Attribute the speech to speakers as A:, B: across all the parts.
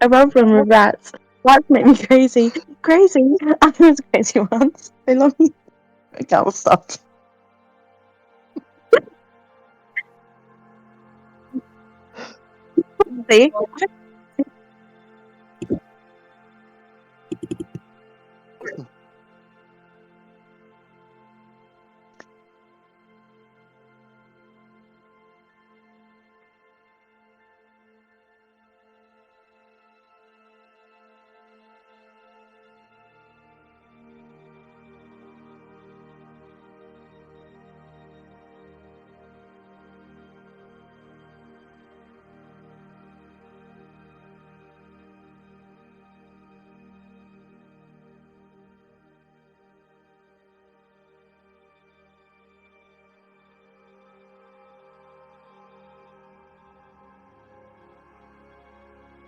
A: I run from the rats. Rats make me crazy. Crazy. I was crazy once. They love me. I can't stop. See?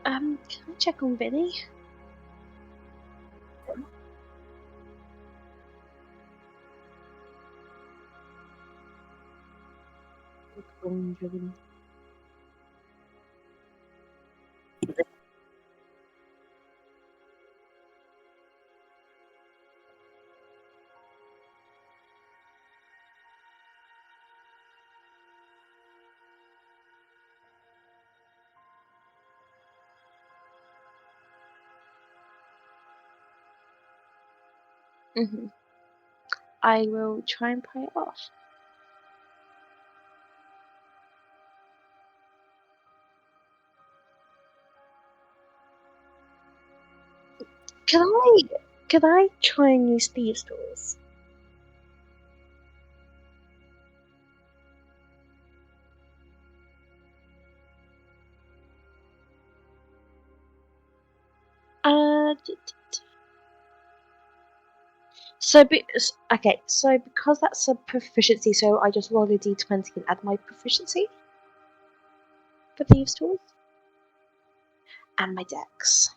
A: Can I check on Vinny? I will try and pray it off. Can I try and use thieves' tools? So because that's a proficiency, so I just roll a d20 and add my proficiency for thieves' tools and my dex.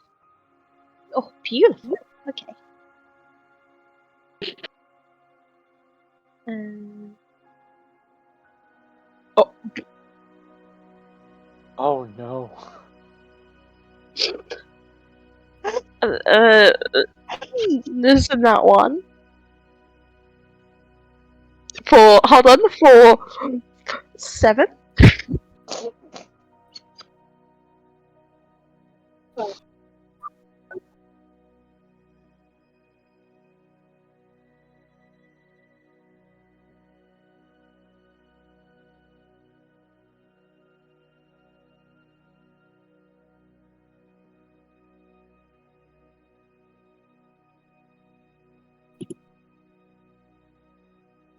A: Oh, beautiful. Okay.
B: Oh no.
A: This is not one. For 7.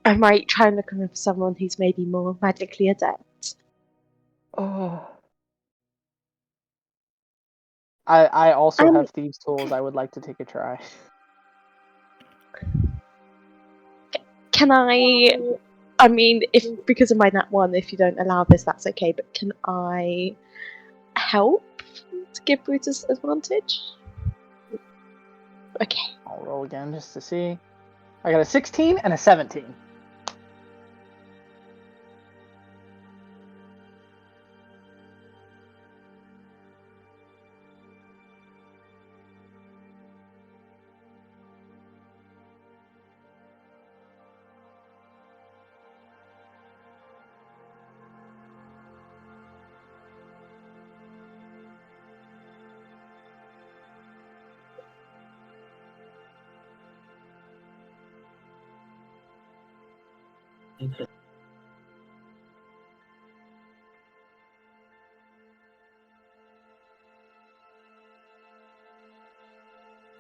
A: I might try and look for someone who's maybe more magically adept.
B: Oh. I also have thieves' tools. I would like to take a try.
A: Can I mean, if because of my nat 1, if you don't allow this, that's okay. But can I help to give Brutus advantage? Okay.
B: I'll roll again just to see. I got a 16 and a 17.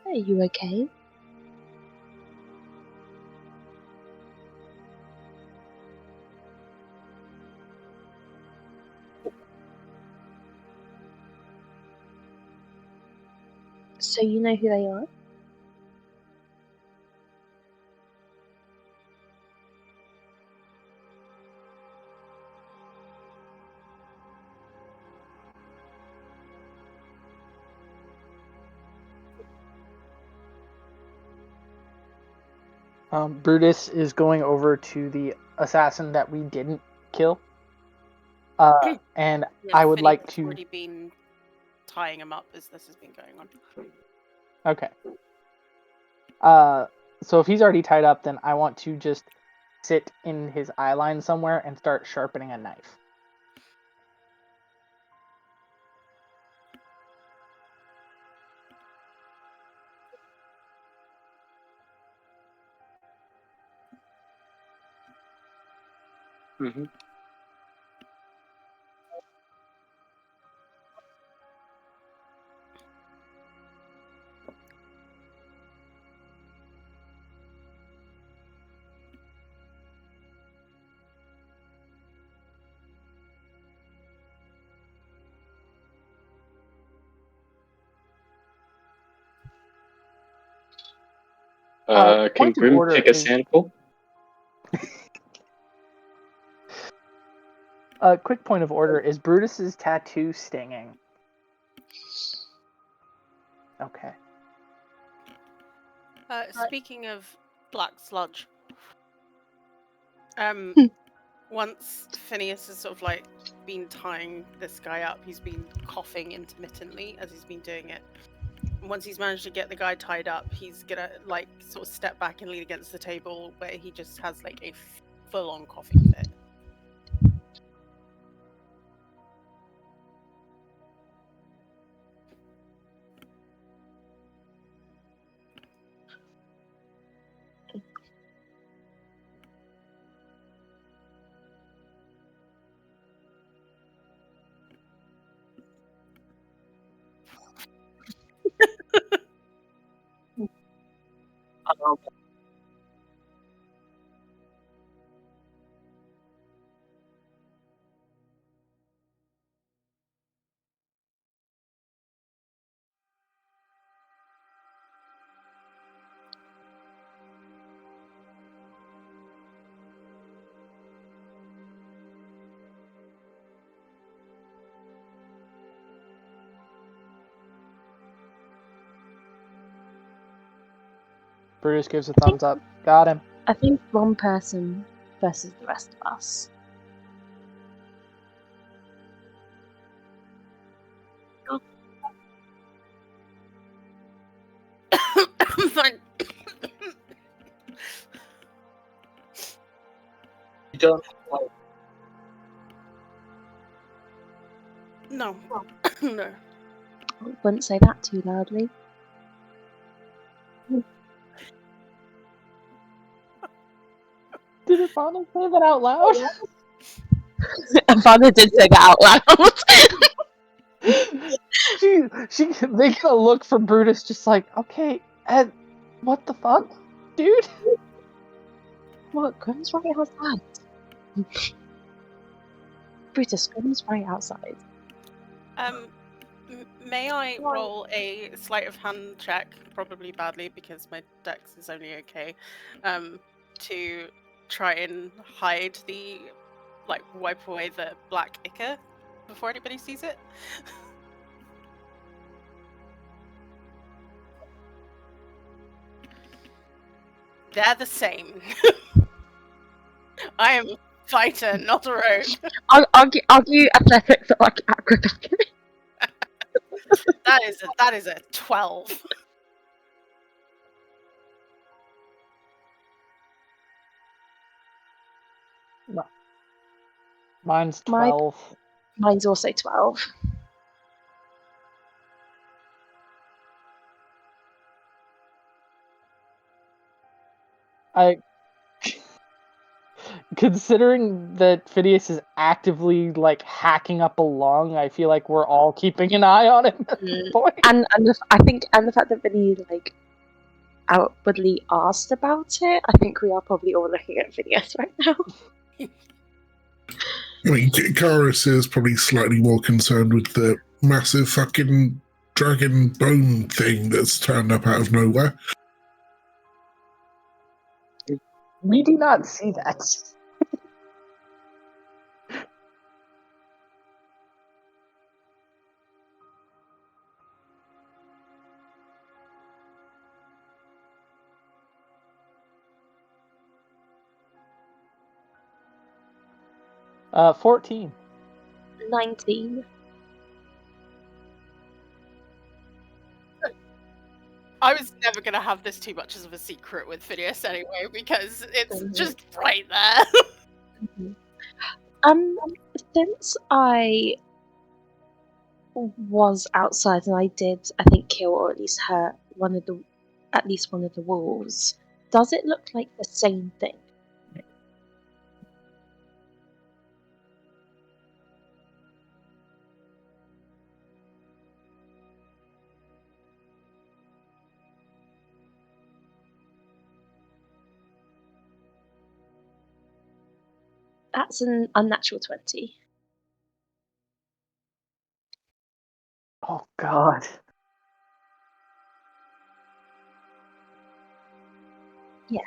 A: Are you okay? So you know who they are?
B: Brutus is going over to the assassin that we didn't kill. And I would like to.
C: Already been tying him up as this has been going on.
B: Okay. So if he's already tied up, then I want to just sit in his eye line somewhere and start sharpening a knife.
D: Mm-hmm. Can
B: Point of
D: Grim
B: order
D: pick a
B: is-
D: sample?
B: A quick point of order is Brutus's tattoo stinging. Okay.
C: Speaking of black sludge, once Phineas has sort of like been tying this guy up, he's been coughing intermittently as he's been doing it. Once he's managed to get the guy tied up, he's gonna like sort of step back and lean against the table where he just has like a full-on coughing fit.
B: Brutus gives a thumbs up. Got him.
A: I think one person versus the rest of us.
C: Fine.
D: You don't.
C: No. No.
A: I wouldn't say that too loudly.
B: Did Ivana say that out loud?
A: Ivana did say that out loud.
B: she makes a look from Brutus, just like, okay, Ed, what the fuck, dude?
A: What? Grim's right outside. Brutus, Grim's right outside.
C: May I roll a sleight of hand check, probably badly because my dex is only okay, to try and hide the, like, wipe away the black ichor before anybody sees it? They're the same. I am a fighter, not a rogue.
A: Argue athletics or like acrobatics.
C: That is a 12.
B: Mine's 12.
A: Mine's also 12.
B: Considering that Phineas is actively like hacking up a lung, I feel like we're all keeping an eye on him at this point.
A: And the fact that Vinny like outwardly asked about it, I think we are probably all looking at Phineas right now.
E: I mean, Karis is probably slightly more concerned with the massive fucking dragon bone thing that's turned up out of nowhere.
B: We do not see that. Uh, 14.
A: 19.
C: I was never going to have this too much of a secret with Phineas anyway, because it's just right there.
A: Since I was outside and I did, I think, kill or at least hurt one of the wolves, does it look like the same thing? That's an unnatural 20.
B: Oh God.
A: Yeah.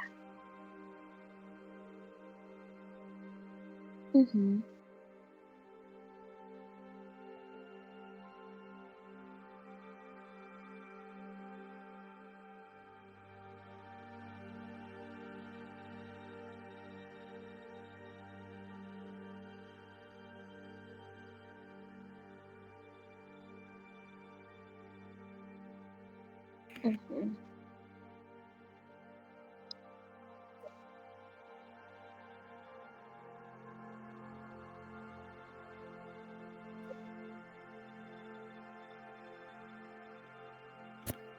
A: Mm-hmm. Mm-hmm.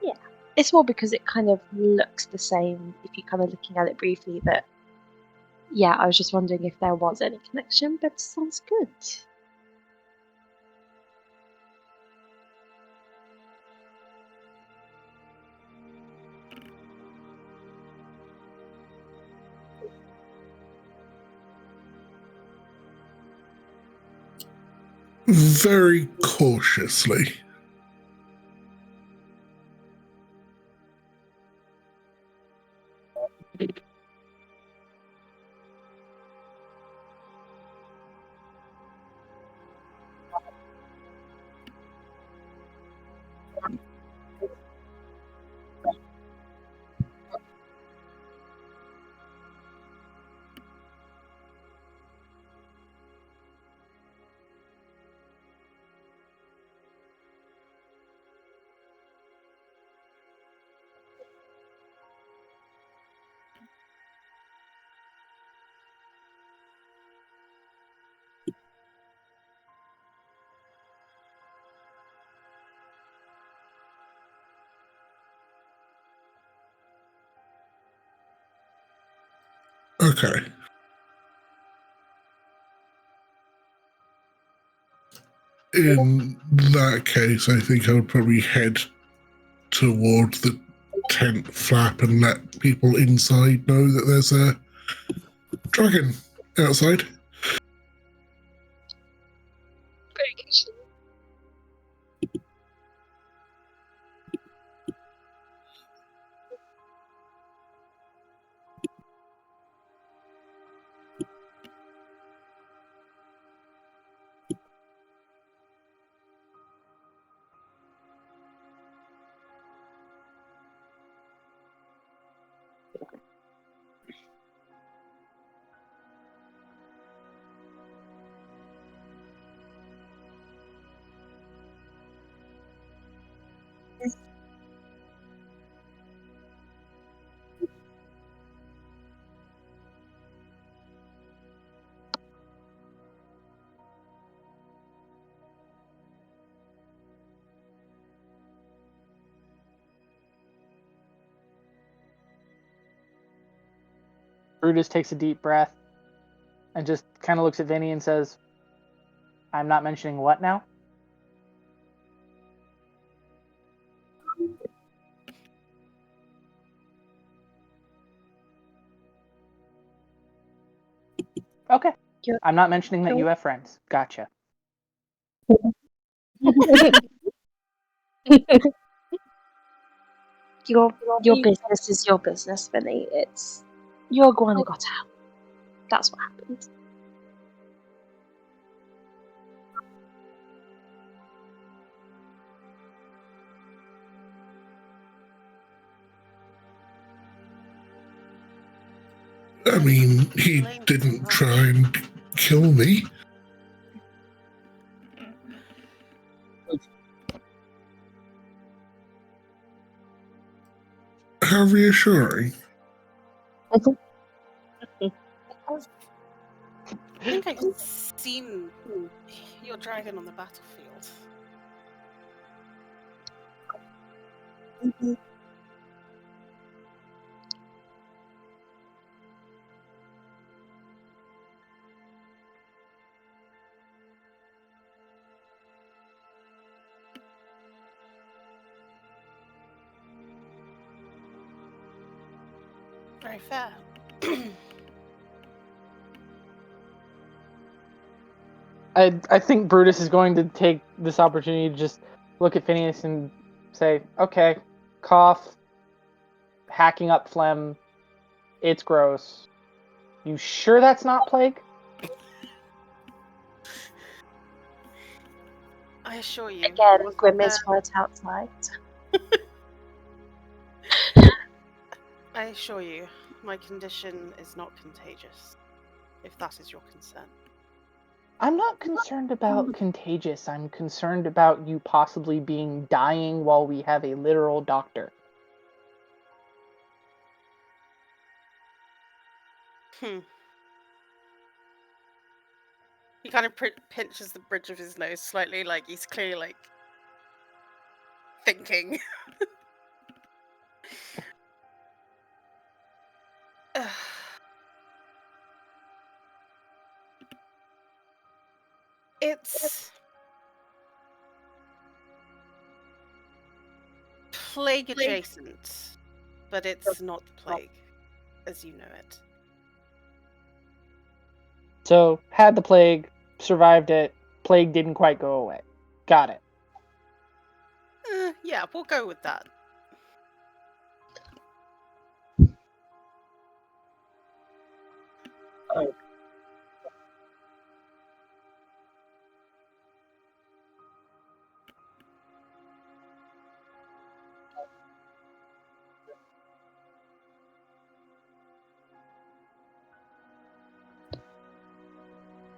A: Yeah, it's more because it kind of looks the same if you're kind of looking at it briefly. But yeah, I was just wondering if there was any connection, but sounds good.
E: Very cautiously. Okay. In that case, I think I would probably head towards the tent flap and let people inside know that there's a dragon outside.
A: Very casual.
B: Brutus takes a deep breath and just kind of looks at Vinny and says, "I'm not mentioning what now?" Okay. I'm not mentioning that you have friends. Gotcha.
A: Your business is your business, Vinny. It's your iguana got out. That's what happened.
E: I mean, he didn't try and kill me. how reassuring.
C: I think I've seen your dragon on the battlefield. Very fair.
B: I think Brutus is going to take this opportunity to just look at Phineas and say, okay, cough, hacking up phlegm, it's gross. You sure that's not plague?
C: I assure you.
A: Again,
C: wasn't
A: Grim
C: there-
A: is right outside.
C: I assure you, my condition is not contagious, if that is your concern.
B: I'm not concerned about contagious. I'm concerned about you possibly being dying while we have a literal doctor.
C: He kind of pinches the bridge of his nose slightly, like he's clearly like thinking. It's plague adjacent, but it's not plague as you know it.
B: So, had the plague, survived it, plague didn't quite go away. Got it.
C: Yeah, we'll go with that.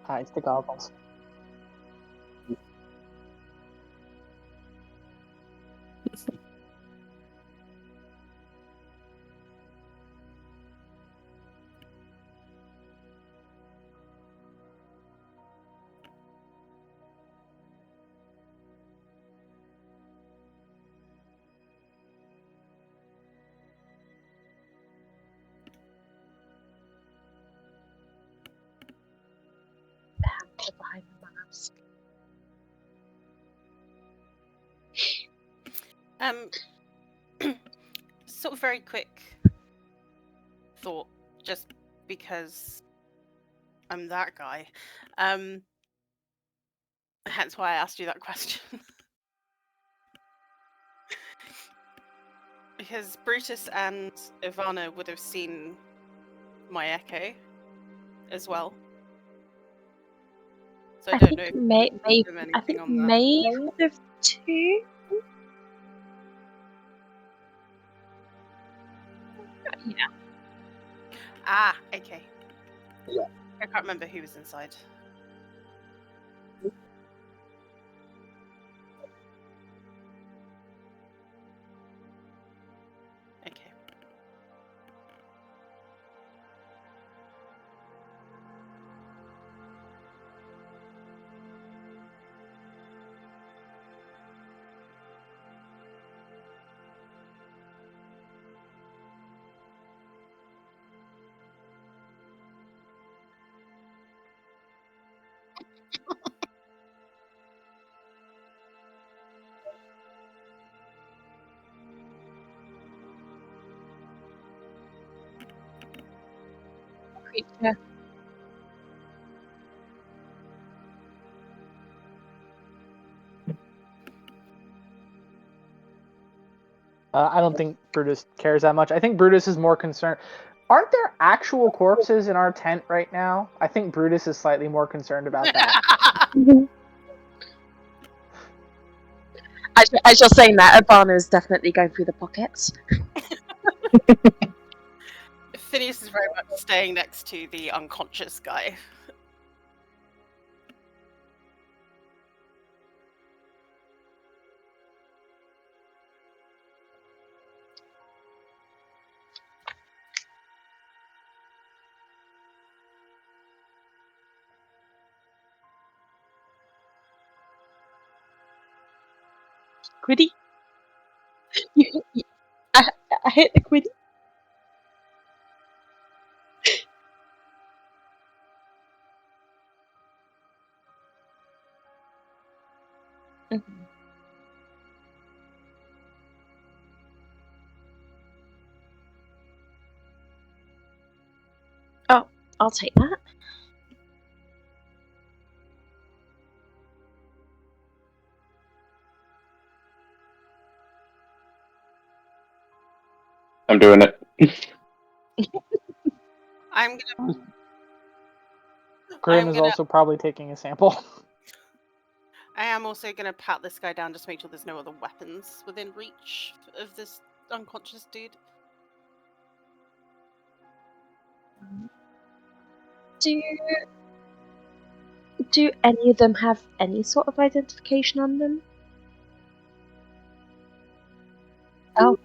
B: Hides the goggles.
A: Behind the mask.
C: Sort of very quick thought, just because I'm that guy. Hence why I asked you that question. Because Brutus and Ivana would have seen my echo as well. So I don't know if you
A: May,
C: can
A: may,
C: do
A: I
C: anything
A: think
C: on that.
A: May would have too. Yeah.
C: Ah, okay.
D: Yeah.
C: I can't remember who was inside. Okay.
A: Creature.
B: I don't think Brutus cares that much. I think Brutus is more concerned. Aren't there actual corpses in our tent right now? I think Brutus is slightly more concerned about that.
A: As you're saying that, Ivana is definitely going through the pockets.
C: Phineas is very much staying next to the unconscious guy.
A: Quiddy. I hit the quiddy. Oh, I'll take that.
D: I'm doing it.
C: I'm
B: Grim is
C: gonna.
B: also probably taking a sample.
C: I am also gonna pat this guy down just to make sure there's no other weapons within reach of this unconscious dude.
A: Do any of them have any sort of identification on them? Oh.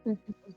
C: Okay.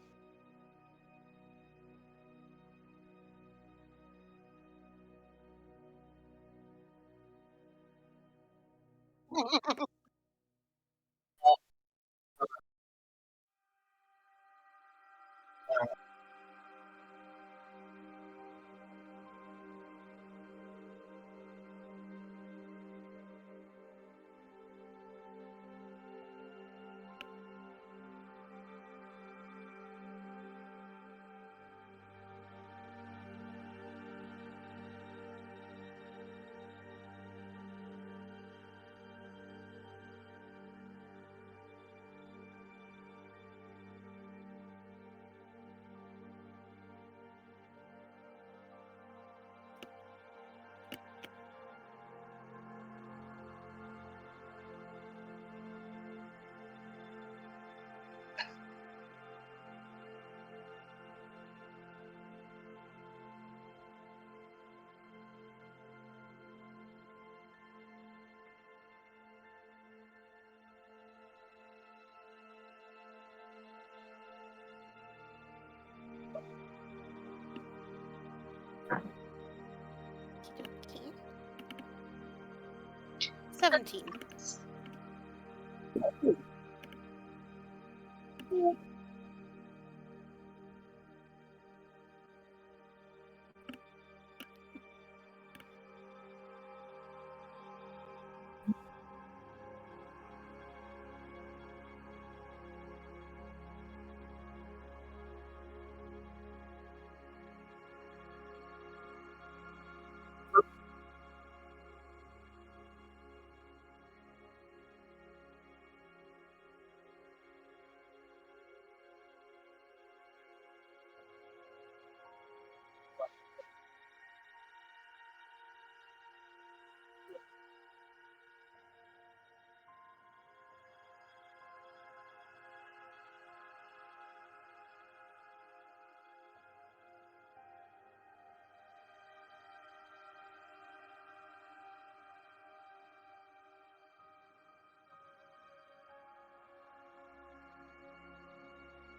C: 17.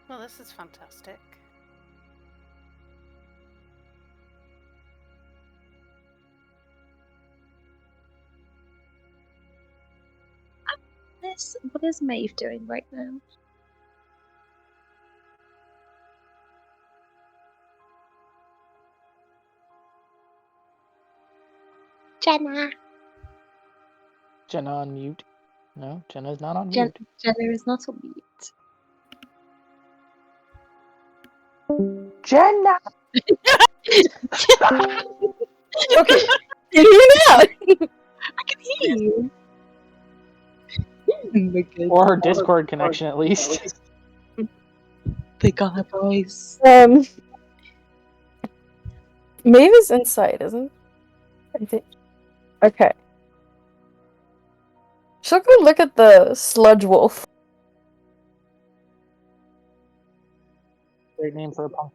C: Well, this is fantastic.
A: What is Maeve doing right now? Jenna.
B: Jenna on mute. No, Jenna's not on
A: Jenna
B: mute.
A: is not on mute.
B: Jenna!
F: Okay. Can you hear me now?
A: I can hear you.
B: Or her Discord connection, at least.
A: They got her voice.
F: Maeve is inside, isn't I think. Okay. She'll go look at the sludge wolf.
B: Great name for a punk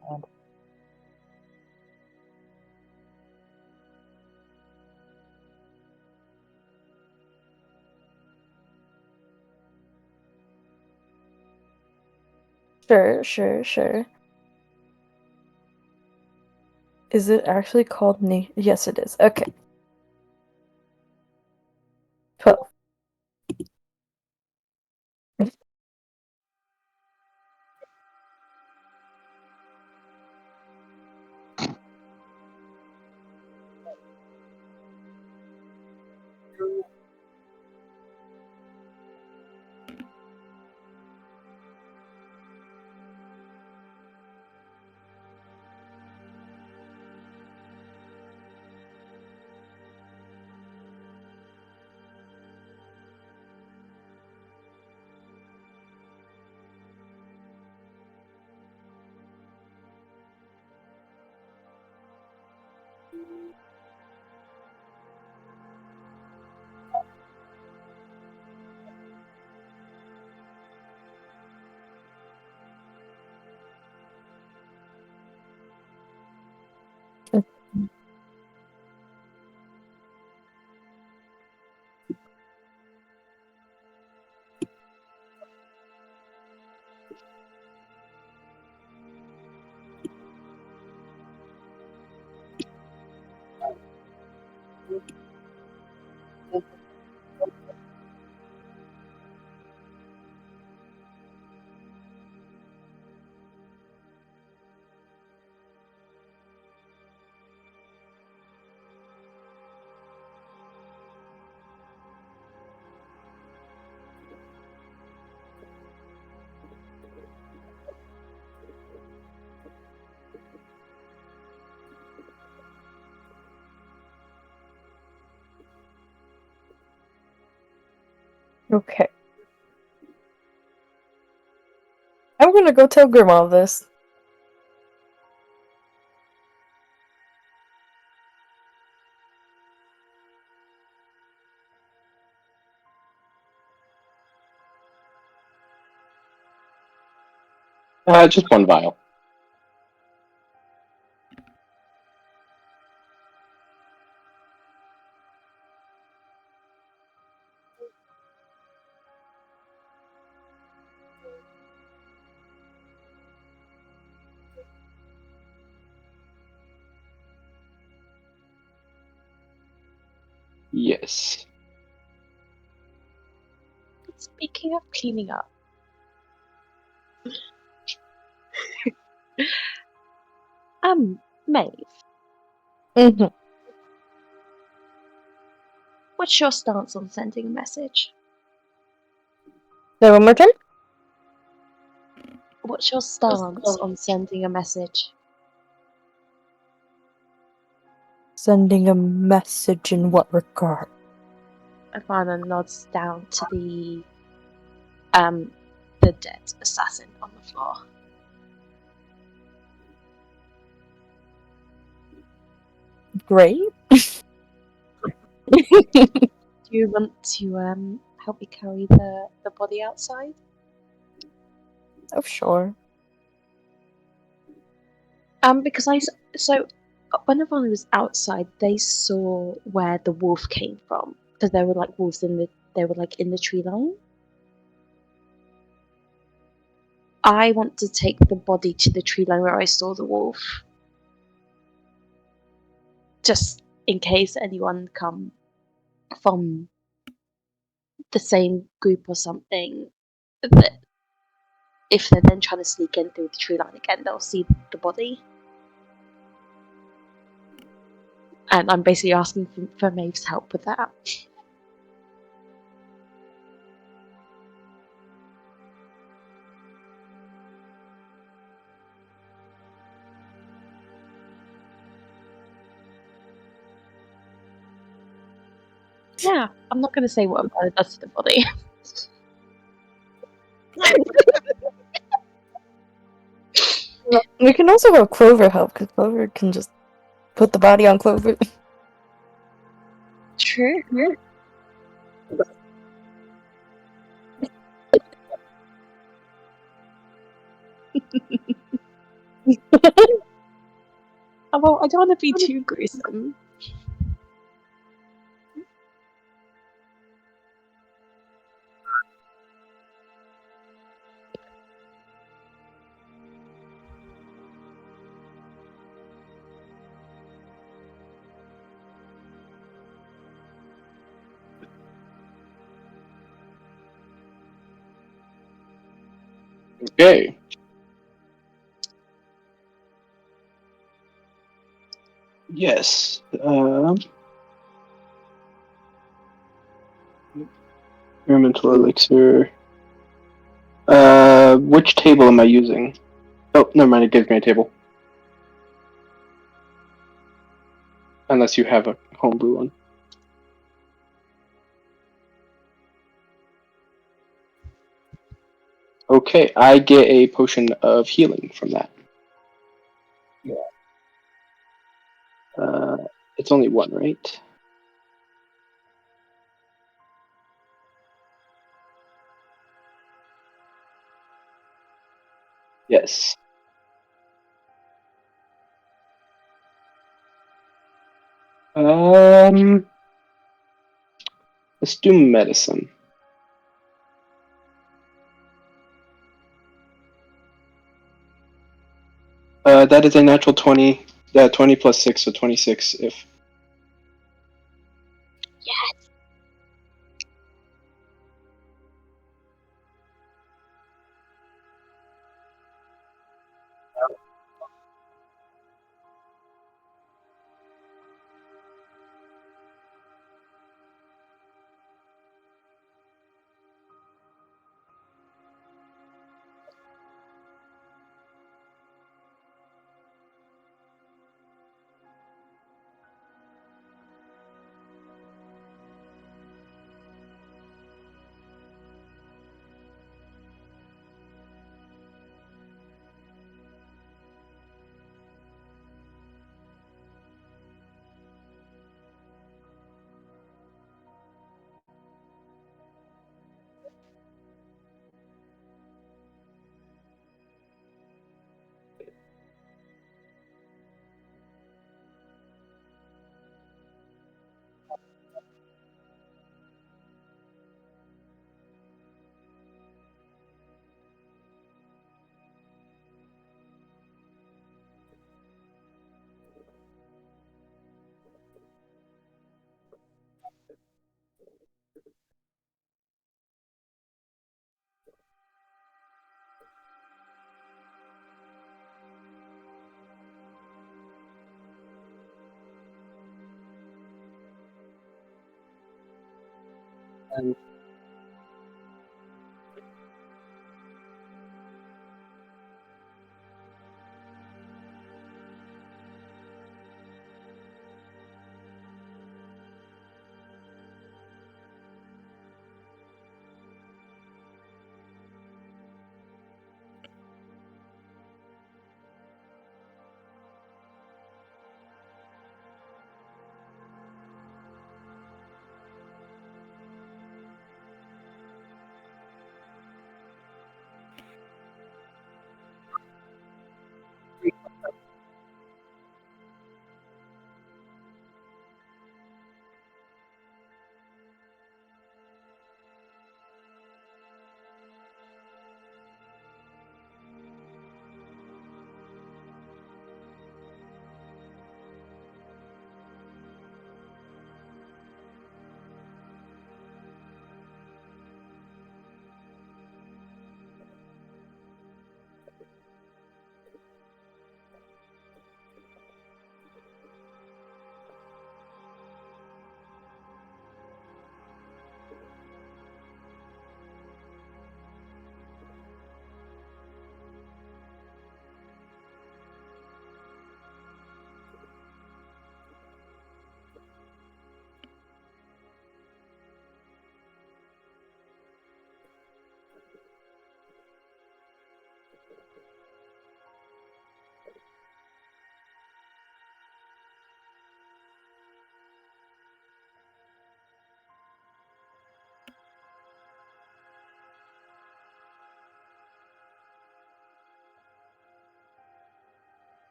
B: band.
F: Sure. Is it actually called Yes, it is. Okay. 12. Okay. I'm gonna go tell Grandma this.
D: Just one vial. Yes.
A: Speaking of cleaning up, Maeve,
F: Mm-hmm.
A: what's your stance on sending a message?
F: Say one more time?
A: What's your stance on sending a message?
F: Sending a message in what regard?
A: Ivana nods down to the dead assassin on the floor.
F: Great.
A: Do you want to help me carry the body outside?
F: Oh, sure.
A: Because when everyone was outside, they saw where the wolf came from because there were like wolves in the tree line. I want to take the body to the tree line where I saw the wolf, just in case anyone come from the same group or something. That if they're then trying to sneak in through the tree line again, they'll see the body. And I'm basically asking for Maeve's help with that. Yeah, I'm not going to say what Ivana does to the body.
F: We can also have Clover help, because Clover can just put the body on Clover.
A: True. Oh, well, I don't want to be too gruesome.
D: Okay. Yes. Experimental elixir. Which table am I using? Oh, never mind. It gives me a table. Unless you have a homebrew one. Okay, I get a potion of healing from that. It's only one, right? Yes. Let's do medicine. That is a natural 20. Yeah, 20 plus 6, so 26 if.
A: Yes.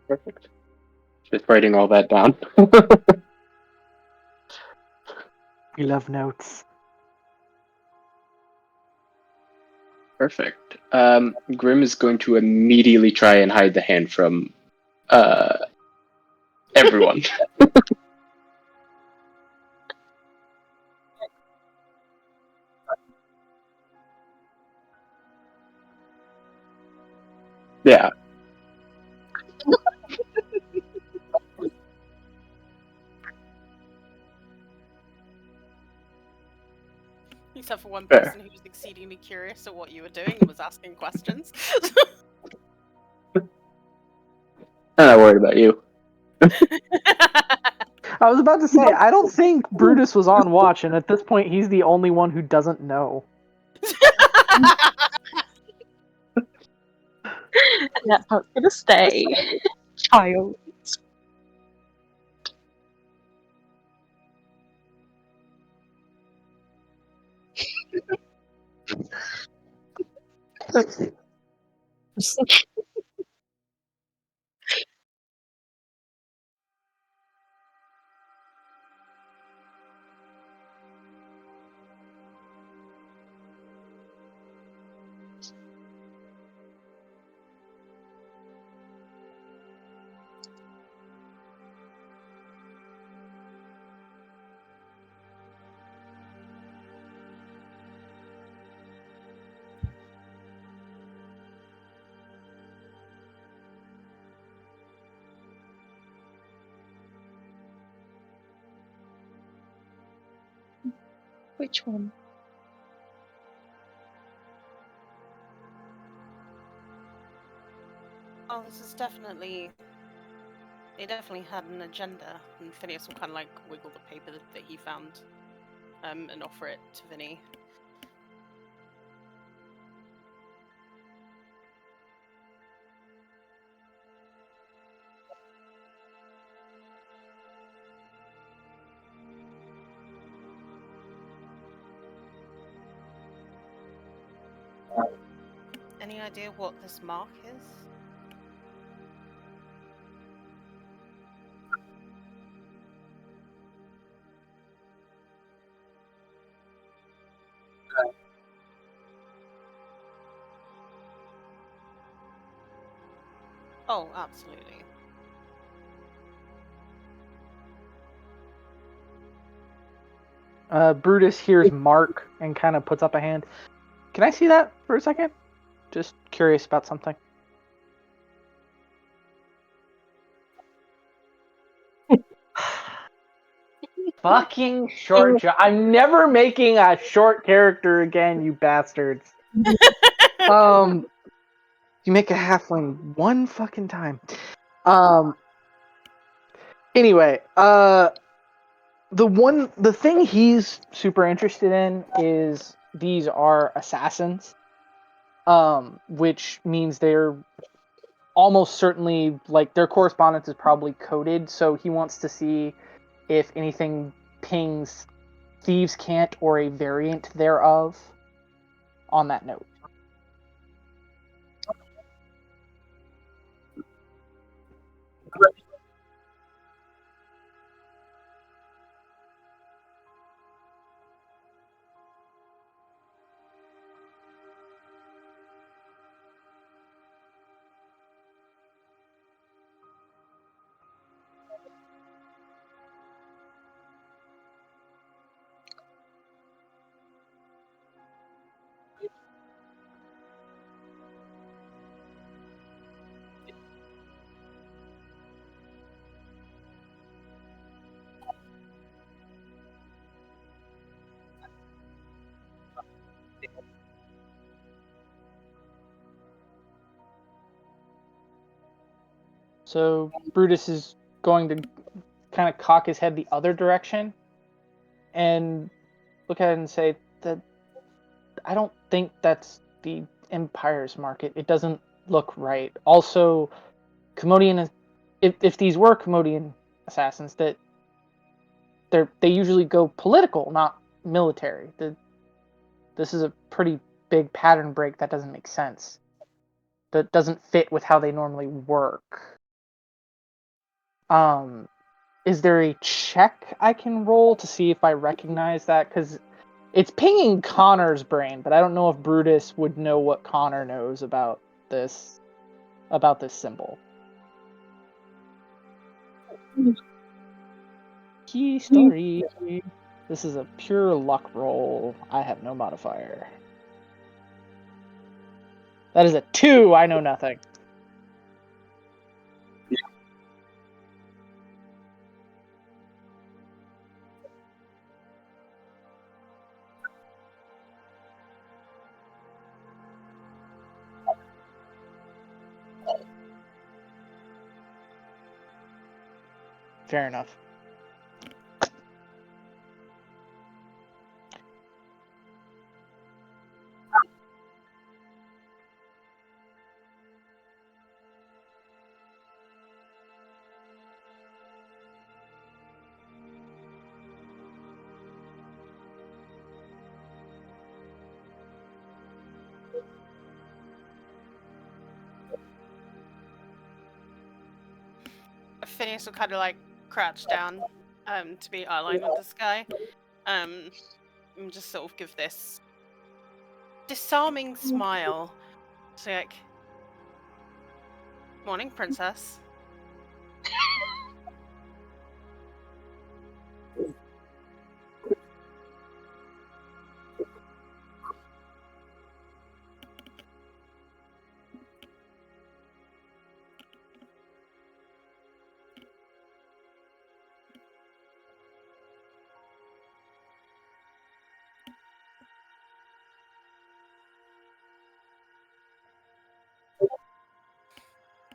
D: Perfect. Just writing all that down.
B: We love notes.
D: Perfect. Grim is going to immediately try and hide the hand from everyone. Yeah.
C: Except for one
D: Fair.
C: person who was exceedingly curious at what you were doing and was asking questions.
D: I'm not worried about you.
B: I was about to say, I don't think Brutus was on watch, and at this point, he's the only one who doesn't know.
A: And that's how it's gonna stay. Child. Which one?
C: Oh, this is definitely. They definitely had an agenda, and Phineas will kind of like wiggle the paper that he found, and offer it to Vinny. Any idea what this mark is? Oh, absolutely.
B: Brutus hears Mark and kind of puts up a hand. Can I see that for a second? Just curious about something. Fucking short. I'm never making a short character again, you bastards. You make a halfling one fucking time. Anyway, the thing he's super interested in is these are assassins, which means they're almost certainly, like, their correspondence is probably coded, so he wants to see if anything pings thieves' cant or a variant thereof on that note. So Brutus is going to kind of cock his head the other direction and look at it and say that I don't think that's the Empire's market. It doesn't look right. Also, Commodian, if these were Commodian assassins, that they usually go political, not military. This is a pretty big pattern break that doesn't make sense. That doesn't fit with how they normally work. Is there a check I can roll to see if I recognize that? Because it's pinging Connor's brain, but I don't know if Brutus would know what Connor knows about this symbol. Key story. This is a pure luck roll. I have no modifier. That is a 2. I know nothing. Fair enough.
C: Phineas will kind of like crouch down to be aligned with this guy. And just sort of give this disarming smile. So like, morning, princess.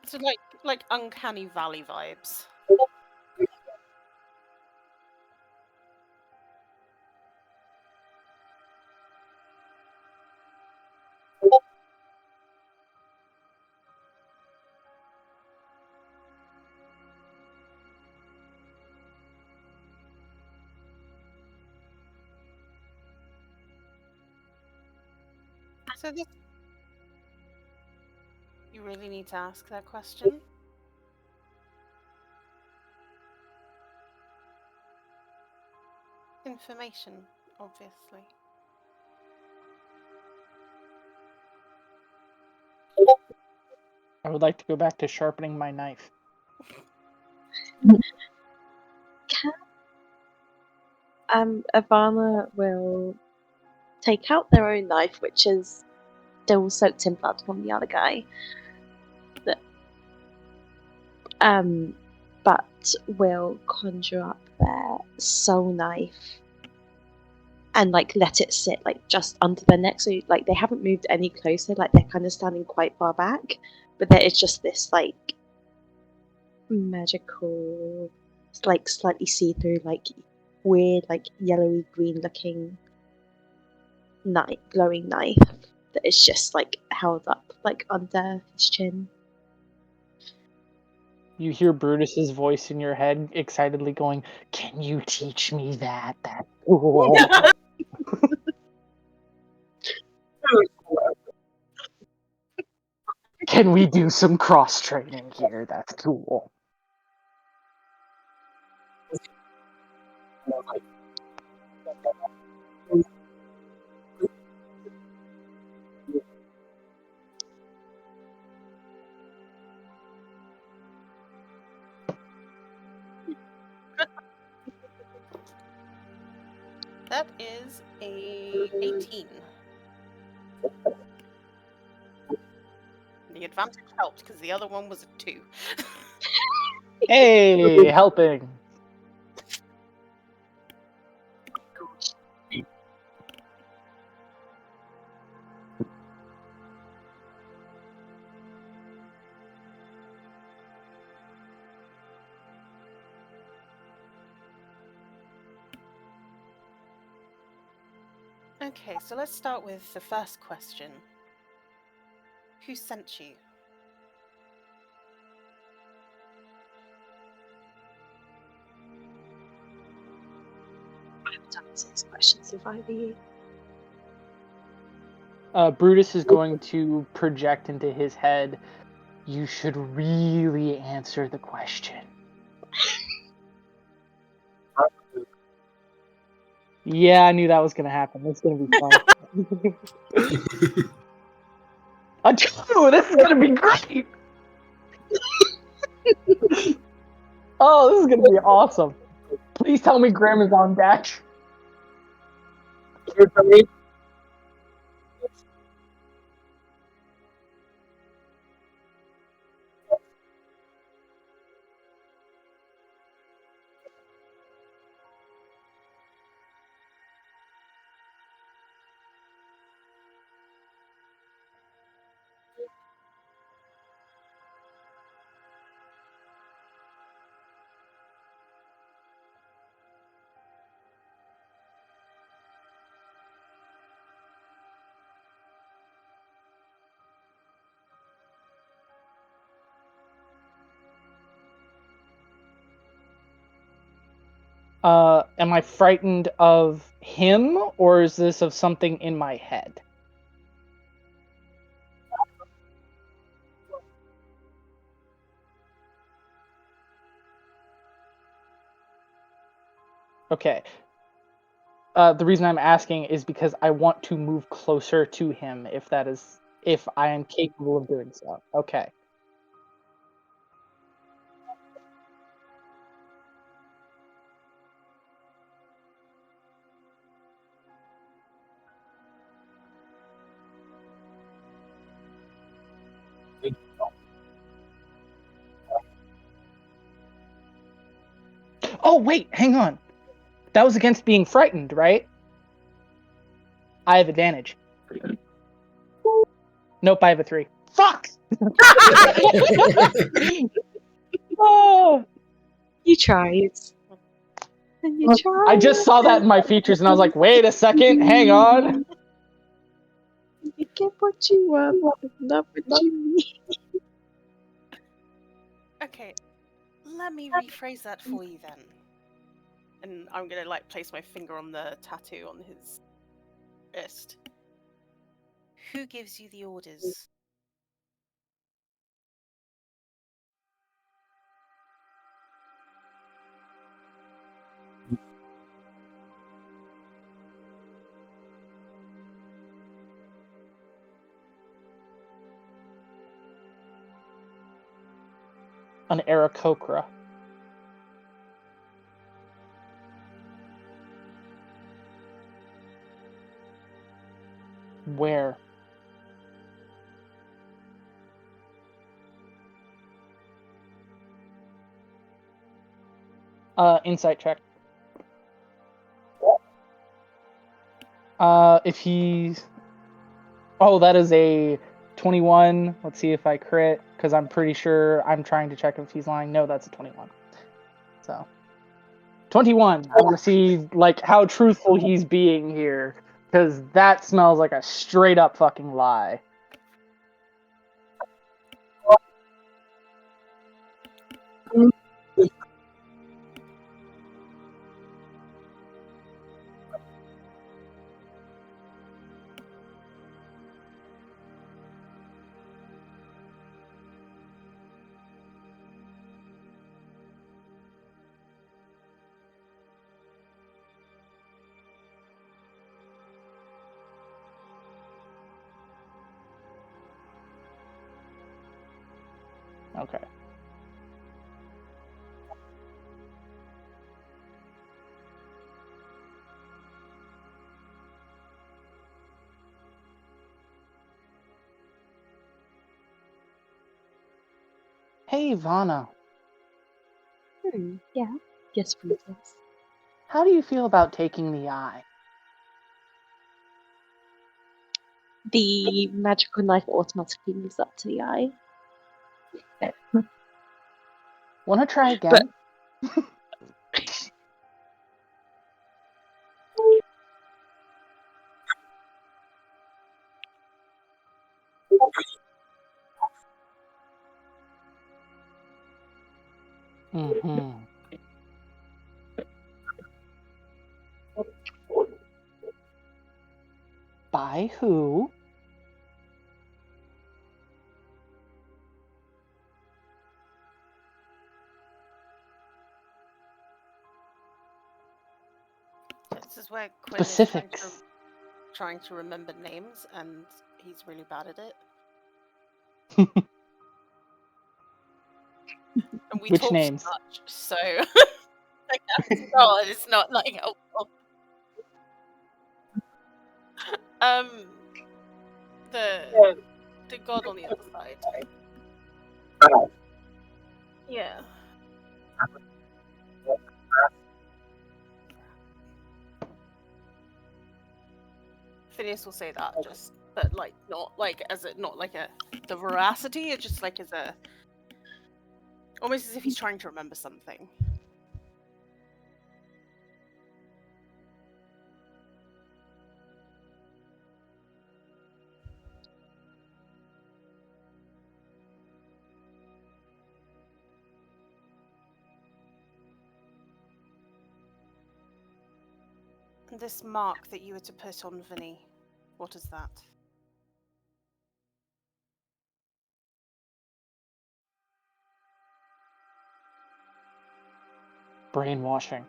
C: So like uncanny valley vibes. So this, you really need to ask that question. Information, obviously.
B: I would like to go back to sharpening my knife.
A: Ivana will take out their own knife, which is still soaked in blood from the other guy. But will conjure up their soul knife and like let it sit like just under their neck, so like they haven't moved any closer, like they're kind of standing quite far back, but there is just this like magical, like slightly see-through, like weird, like yellowy green looking knife, glowing knife that is just like held up like under his chin.
B: You hear Brutus's voice in your head excitedly going, "Can you teach me that? That's cool." Can we do some cross training here? That's cool.
C: That is a 18. The advantage helped because the other one was a 2.
B: Hey, helping.
C: Okay, so let's start with the first question. Who sent you?
A: I haven't answered this question, so if I were you.
B: Brutus is going to project into his head, "You should really answer the question." Yeah, I knew that was gonna happen. It's gonna be fun. A 2! This is gonna be great! Oh, this is gonna be awesome. Please tell me Graham is on deck. Am I frightened of him, or is this of something in my head? Okay. The reason I'm asking is because I want to move closer to him if I am capable of doing so. Okay. Oh, wait, hang on. That was against being frightened, right? I have advantage. Nope, I have a 3. Fuck! Oh,
A: You tried. And you tried.
B: I just saw that in my features and I was like, wait a second, hang on.
A: You get what you want, but not what you need.
C: Okay, let me rephrase that for you then. And I'm gonna like place my finger on the tattoo on his wrist. Who gives you the orders?
B: An Aarakocra. Where? Insight check. If he's... Oh, that is a 21. Let's see if I crit, because I'm pretty sure I'm trying to check if he's lying. No, that's a 21. So, 21. I want to see, like, how truthful he's being here, because that smells like a straight up fucking lie. Okay. Hey, Ivana.
A: Yeah. Yes, princess.
B: How do you feel about taking the eye?
A: The magical knife automatically moves up to the eye.
B: Want to try again? Mm-hmm. By who?
C: where Quinn is
B: Specifics.
C: trying to remember names, and he's really bad at it. And we
B: Which
C: talk
B: names?
C: so much, so like it's not like helpful. The god on the other side. Yeah. Phineas will say that but like not like the veracity. It's just like as a almost as if he's trying to remember something. This mark that you were to put on Vinny, what is that?
B: Brainwashing.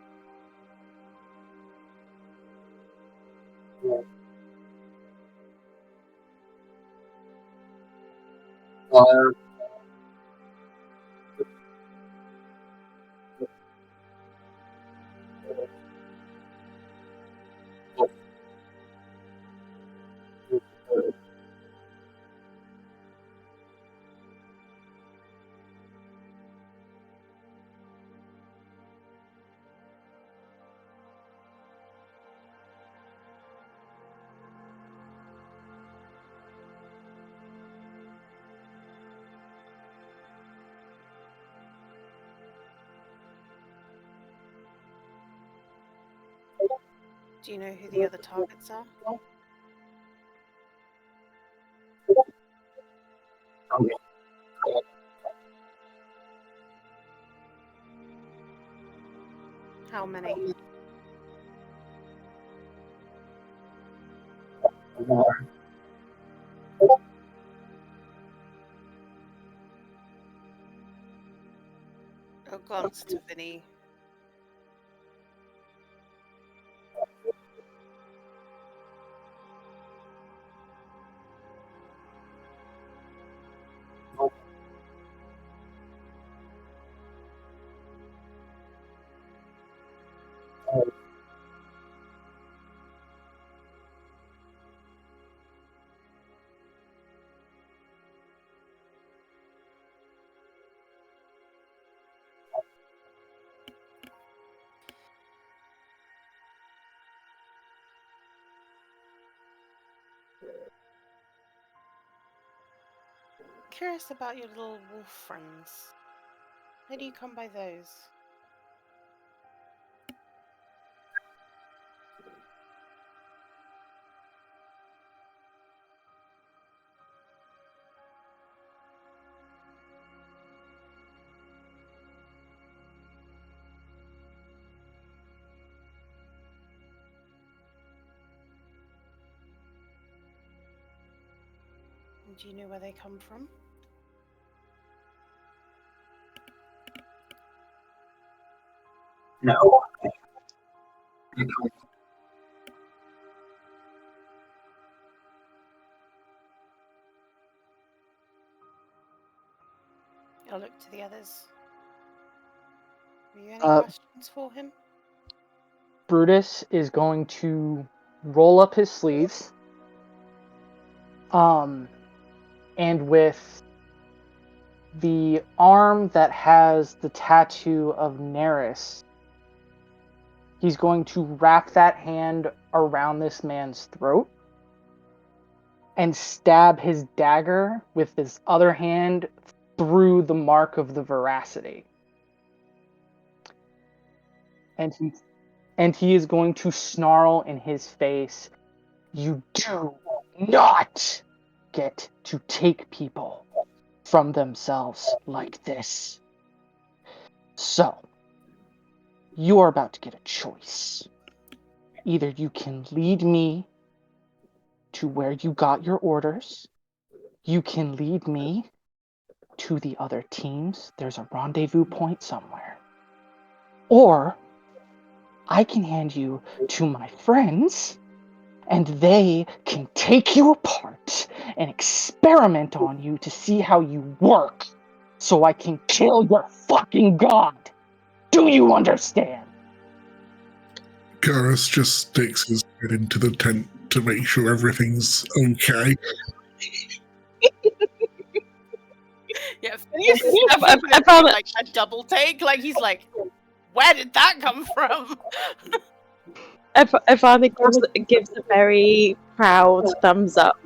C: Do you know who the other targets are? How many? A glance to Vinny. Curious about your little wolf friends. How do you come by those? Do you know where they come from?
D: No.
C: I'll look to the others. Have you any
B: Uh,
C: questions for him?
B: Brutus is going to roll up his sleeves. And with the arm that has the tattoo of Neris, he's going to wrap that hand around this man's throat and stab his dagger with his other hand through the mark of the veracity. And he is going to snarl in his face, "You do not get to take people from themselves like this. So, you are about to get a choice. Either you can lead me to where you got your orders, you can lead me to the other teams. There's a rendezvous point somewhere. Or I can hand you to my friends, and they can take you apart and experiment on you to see how you work, so I can kill your fucking god. Do you understand?
E: Garrus just sticks his head into the tent to make sure everything's okay.
C: Yeah, Phineas is
A: I
C: definitely
A: found it.
C: like a double take. Like he's like, where did that come from?
A: Ivana gives a very proud thumbs up.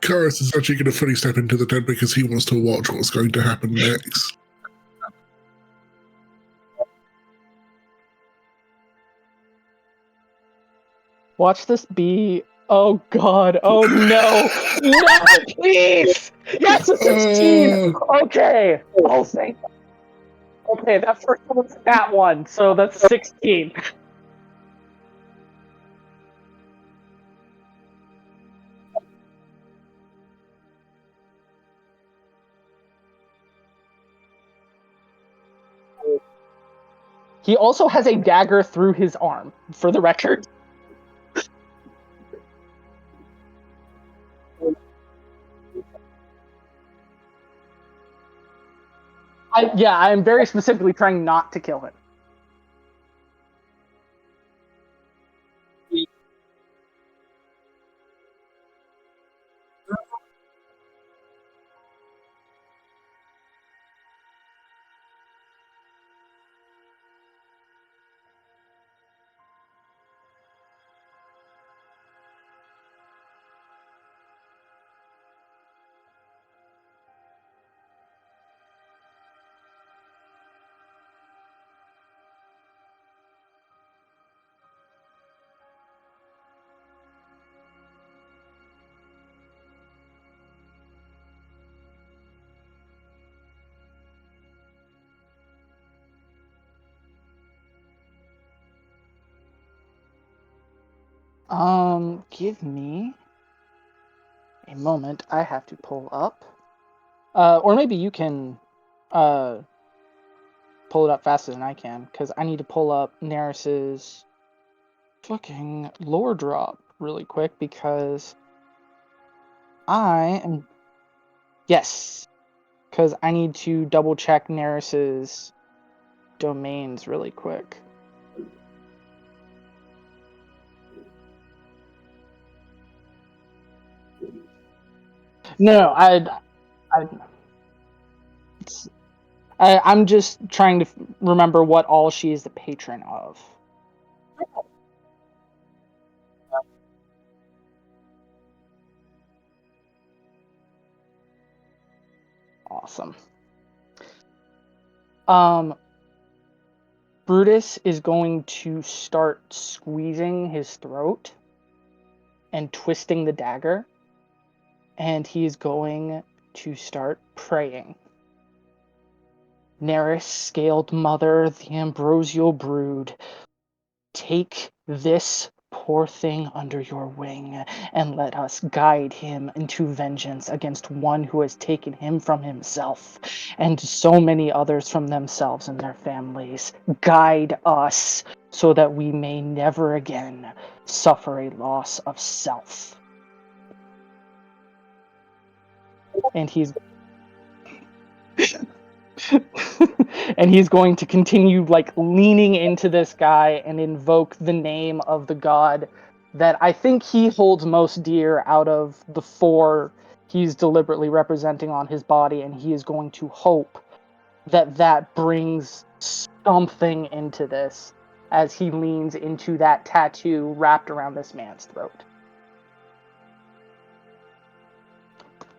E: Garrus is actually going to fully step into the tent because he wants to watch what's going to happen next.
B: Watch this be. Oh god. Oh no. No, please. Yes, a 16. Okay. Oh, thank. Okay, that first one was that one, so that's 16. He also has a dagger through his arm, for the record. I'm very specifically trying not to kill him. Give me a moment. I have to pull up. Or maybe you can, pull it up faster than I can, because I need to pull up Neris's fucking lore drop really quick, because I am... Yes, because I need to double check Neris's domains really quick. No, I'm just trying to remember what all she is the patron of. Awesome. Brutus is going to start squeezing his throat and twisting the dagger, and he is going to start praying. Neris, scaled mother, the ambrosial brood, take this poor thing under your wing, and let us guide him into vengeance against one who has taken him from himself, and so many others from themselves and their families. Guide us, so that we may never again suffer a loss of self. And he's and he's going to continue like leaning into this guy and invoke the name of the god that I think he holds most dear out of the four he's deliberately representing on his body, and he is going to hope that that brings something into this as he leans into that tattoo wrapped around this man's throat.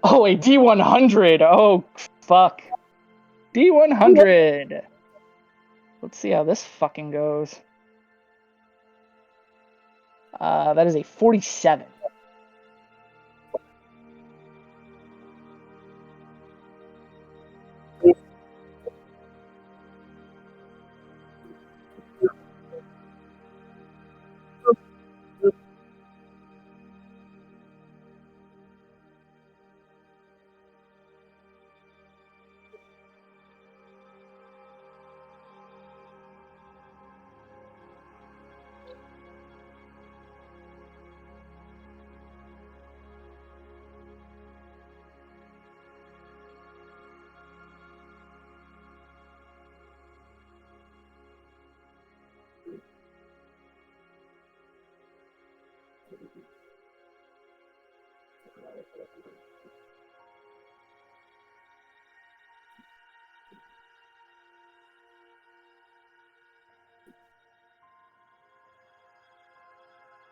B: Oh, a D100! Oh, fuck. D100! Let's see how this fucking goes. That is a 47.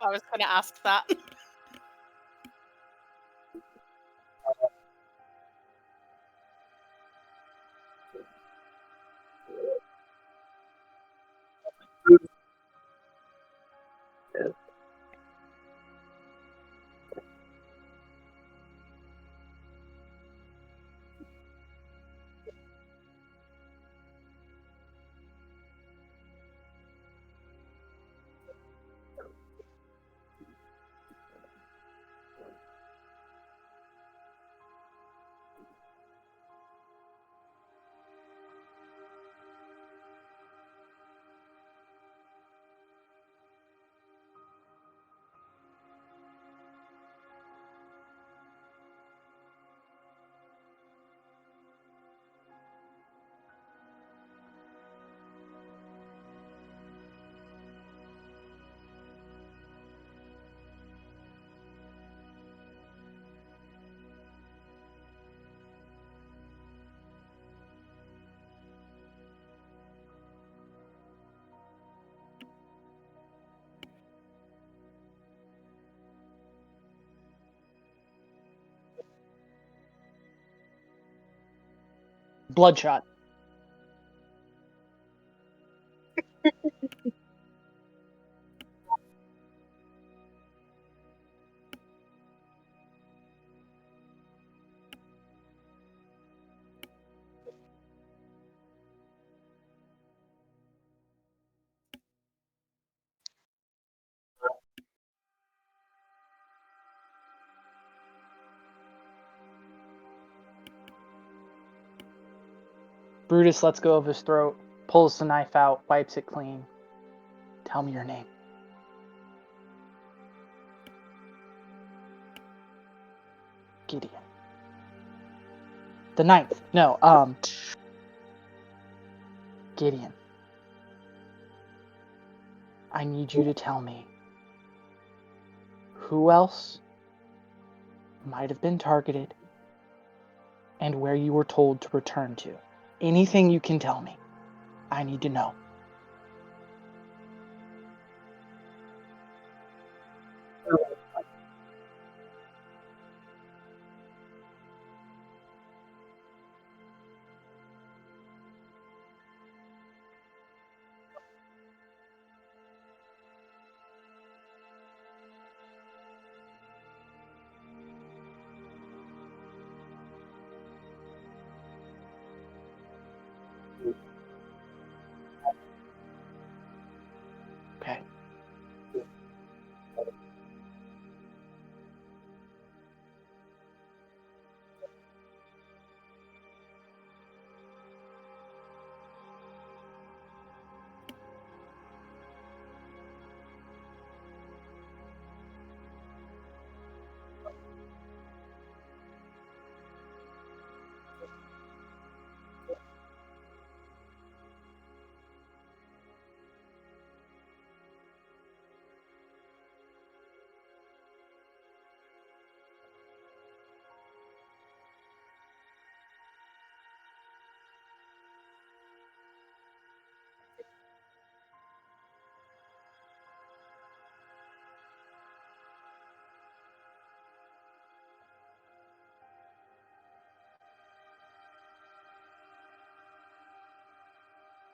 C: I was going to ask that.
B: Bloodshot. Brutus lets go of his throat, pulls the knife out, wipes it clean. Tell me your name. Gideon. The ninth. No, Gideon. I need you to tell me who else might have been targeted and where you were told to return to. Anything you can tell me. I need to know. Okay.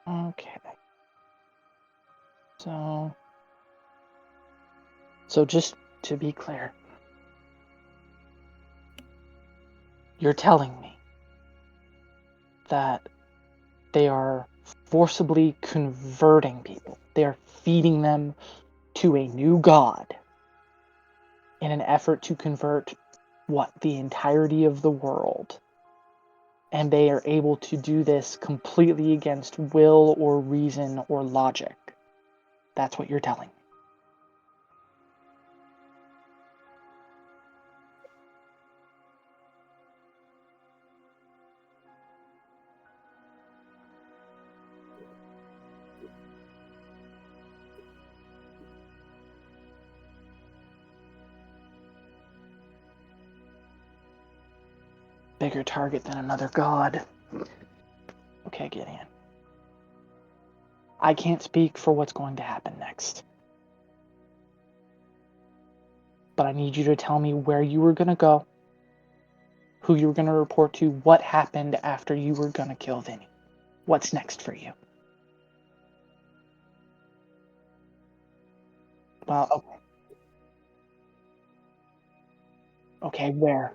B: Okay. So just to be clear, you're telling me that they are forcibly converting people. They are feeding them to a new god in an effort to convert the entirety of the world. And they are able to do this completely against will or reason or logic. That's what you're telling me. bigger target than another god. Okay, Gideon. I can't speak for what's going to happen next. But I need you to tell me where you were going to go, who you were going to report to, what happened after you were going to kill Vinny. What's next for you? Well, okay. Okay, where?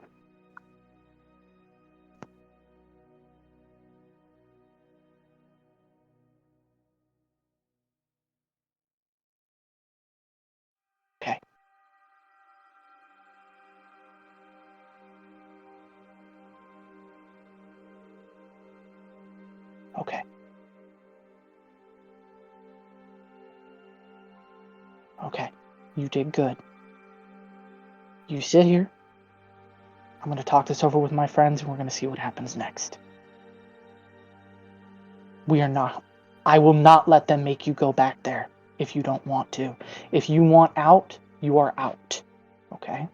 B: Okay. Okay. Okay. You did good. You sit here. I'm going to talk this over with my friends and we're going to see what happens next. I will not let them make you go back there if you don't want to. If you want out, you are out. Okay?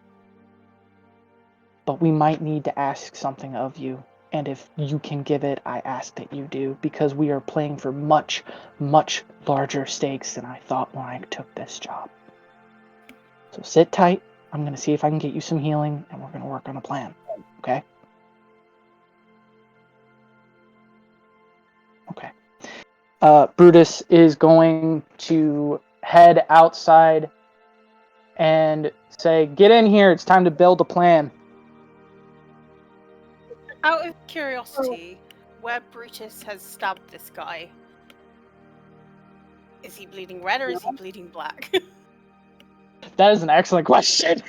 B: But we might need to ask something of you. And if you can give it, I ask that you do, because we are playing for much, much larger stakes than I thought when I took this job. So sit tight. I'm going to see if I can get you some healing, and we're going to work on a plan. Okay? Okay. Brutus is going to head outside and say, "Get in here. It's time to build a plan."
C: Out of curiosity, where Brutus has stabbed this guy, is he bleeding red or is he bleeding black?
B: That is an excellent question.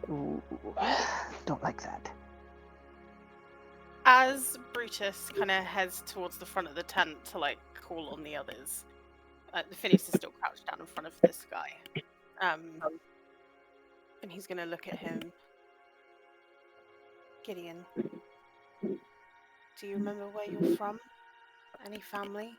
B: Ooh, don't like that.
C: As Brutus kind of heads towards the front of the tent to like call on the others, the Phineas is still crouched down in front of this guy, and he's gonna look at him. Gideon, do you remember where you're from? Any family?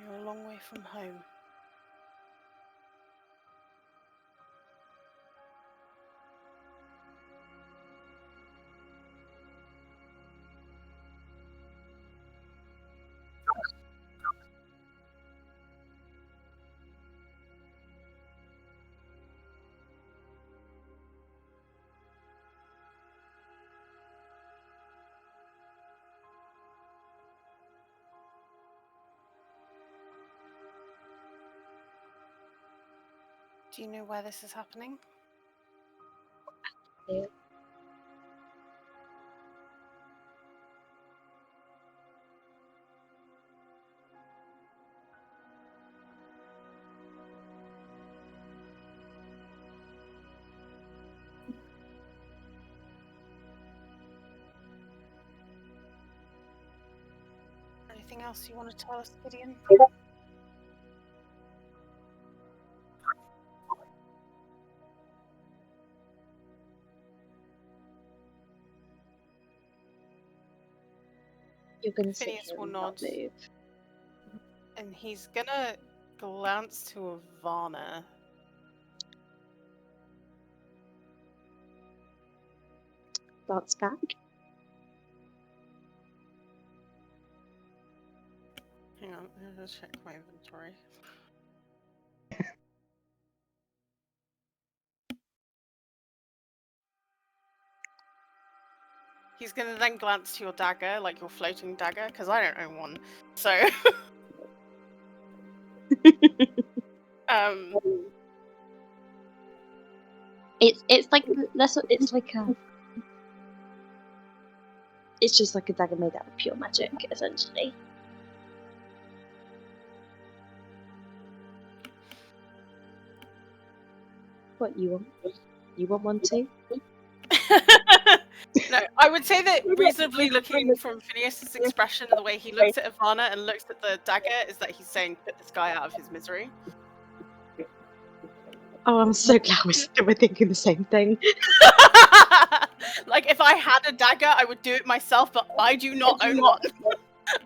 C: You're a long way from home. Do you know where this is happening?
A: Yeah.
C: Anything else you want to tell us, Gideon?
A: You're gonna sit
C: Phineas
A: here
C: will
A: and
C: nod,
A: not move.
C: and he's gonna glance to Ivana.
A: Glance back.
C: Hang on, I'm gonna check my inventory. He's gonna then glance to your dagger, like your floating dagger, because I don't own one. So,
A: It's like it's like a it's just like a dagger made out of pure magic, essentially. What you want? You want one too?
C: No, I would say that reasonably looking from Phineas's expression and the way he looks at Ivana and looks at the dagger is that he's saying, "Put this guy out of his misery."
A: Oh, I'm so glad we're thinking the same thing.
C: Like, if I had a dagger, I would do it myself, but I do not own one.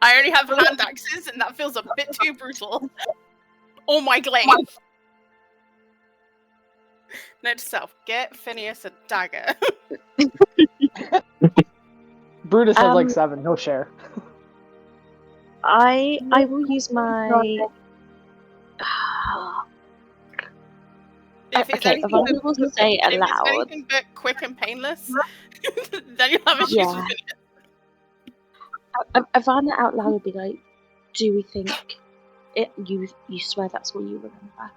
C: I only have hand axes, and that feels a bit too brutal. Or my glaive. Note to self: get Phineas a dagger.
B: Brutus has like 7. He'll share.
A: I will use my.
C: If it's
A: Okay,
C: anything
A: Ivana
C: but,
A: will say
C: if it's
A: aloud.
C: anything but quick and painless, then you'll have issues with Phineas.
A: Ivana out loud will be like, "Do we think it? You swear that's all you remember?"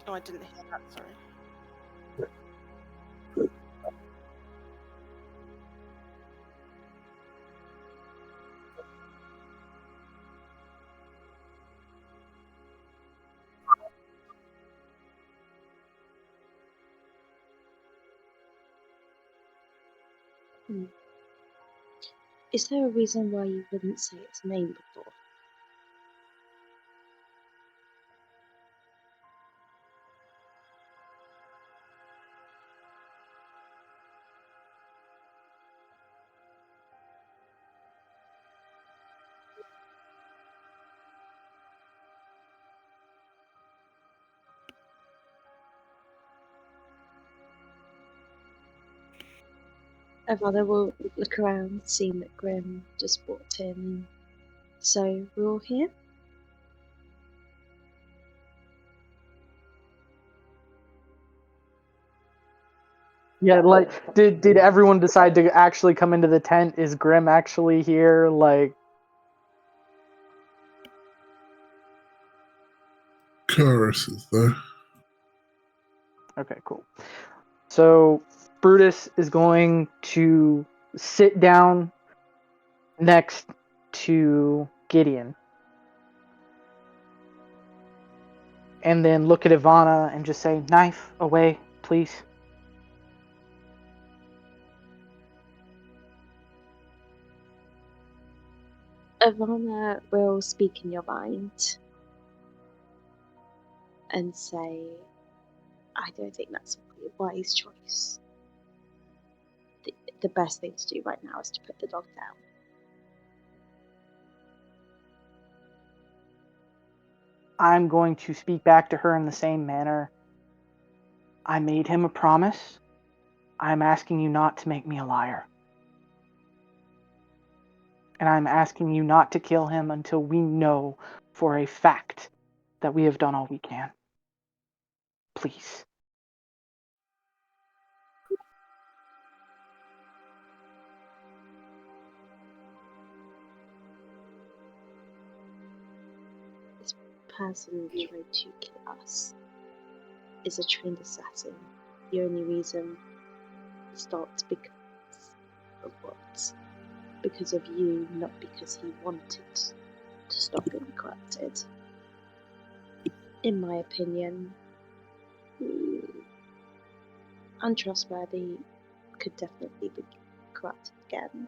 C: Oh, I didn't hear that. Sorry.
A: Is there a reason why you wouldn't say its name before? Ivana will look around, seeing that Grim just walked in. So we're all here.
B: Yeah, like, did everyone decide to actually come into the tent? Is Grim actually here? Like,
E: Chorus is there.
B: okay, cool. So Brutus is going to sit down next to Gideon, and then look at Ivana and just say, "Knife away, please."
A: Ivana will speak in your mind and say, "I don't think that's a wise choice. The best thing to do right now is to put the dog down."
B: I'm going to speak back to her in the same manner. I made him a promise. I'm asking you not to make me a liar. And I'm asking you not to kill him until we know for a fact that we have done all we can. Please.
A: This person who tried to kill us is a trained assassin. The only reason he stopped because of what? Because of you, not because he wanted to stop being corrupted. In my opinion, untrustworthy, could definitely be corrupted again.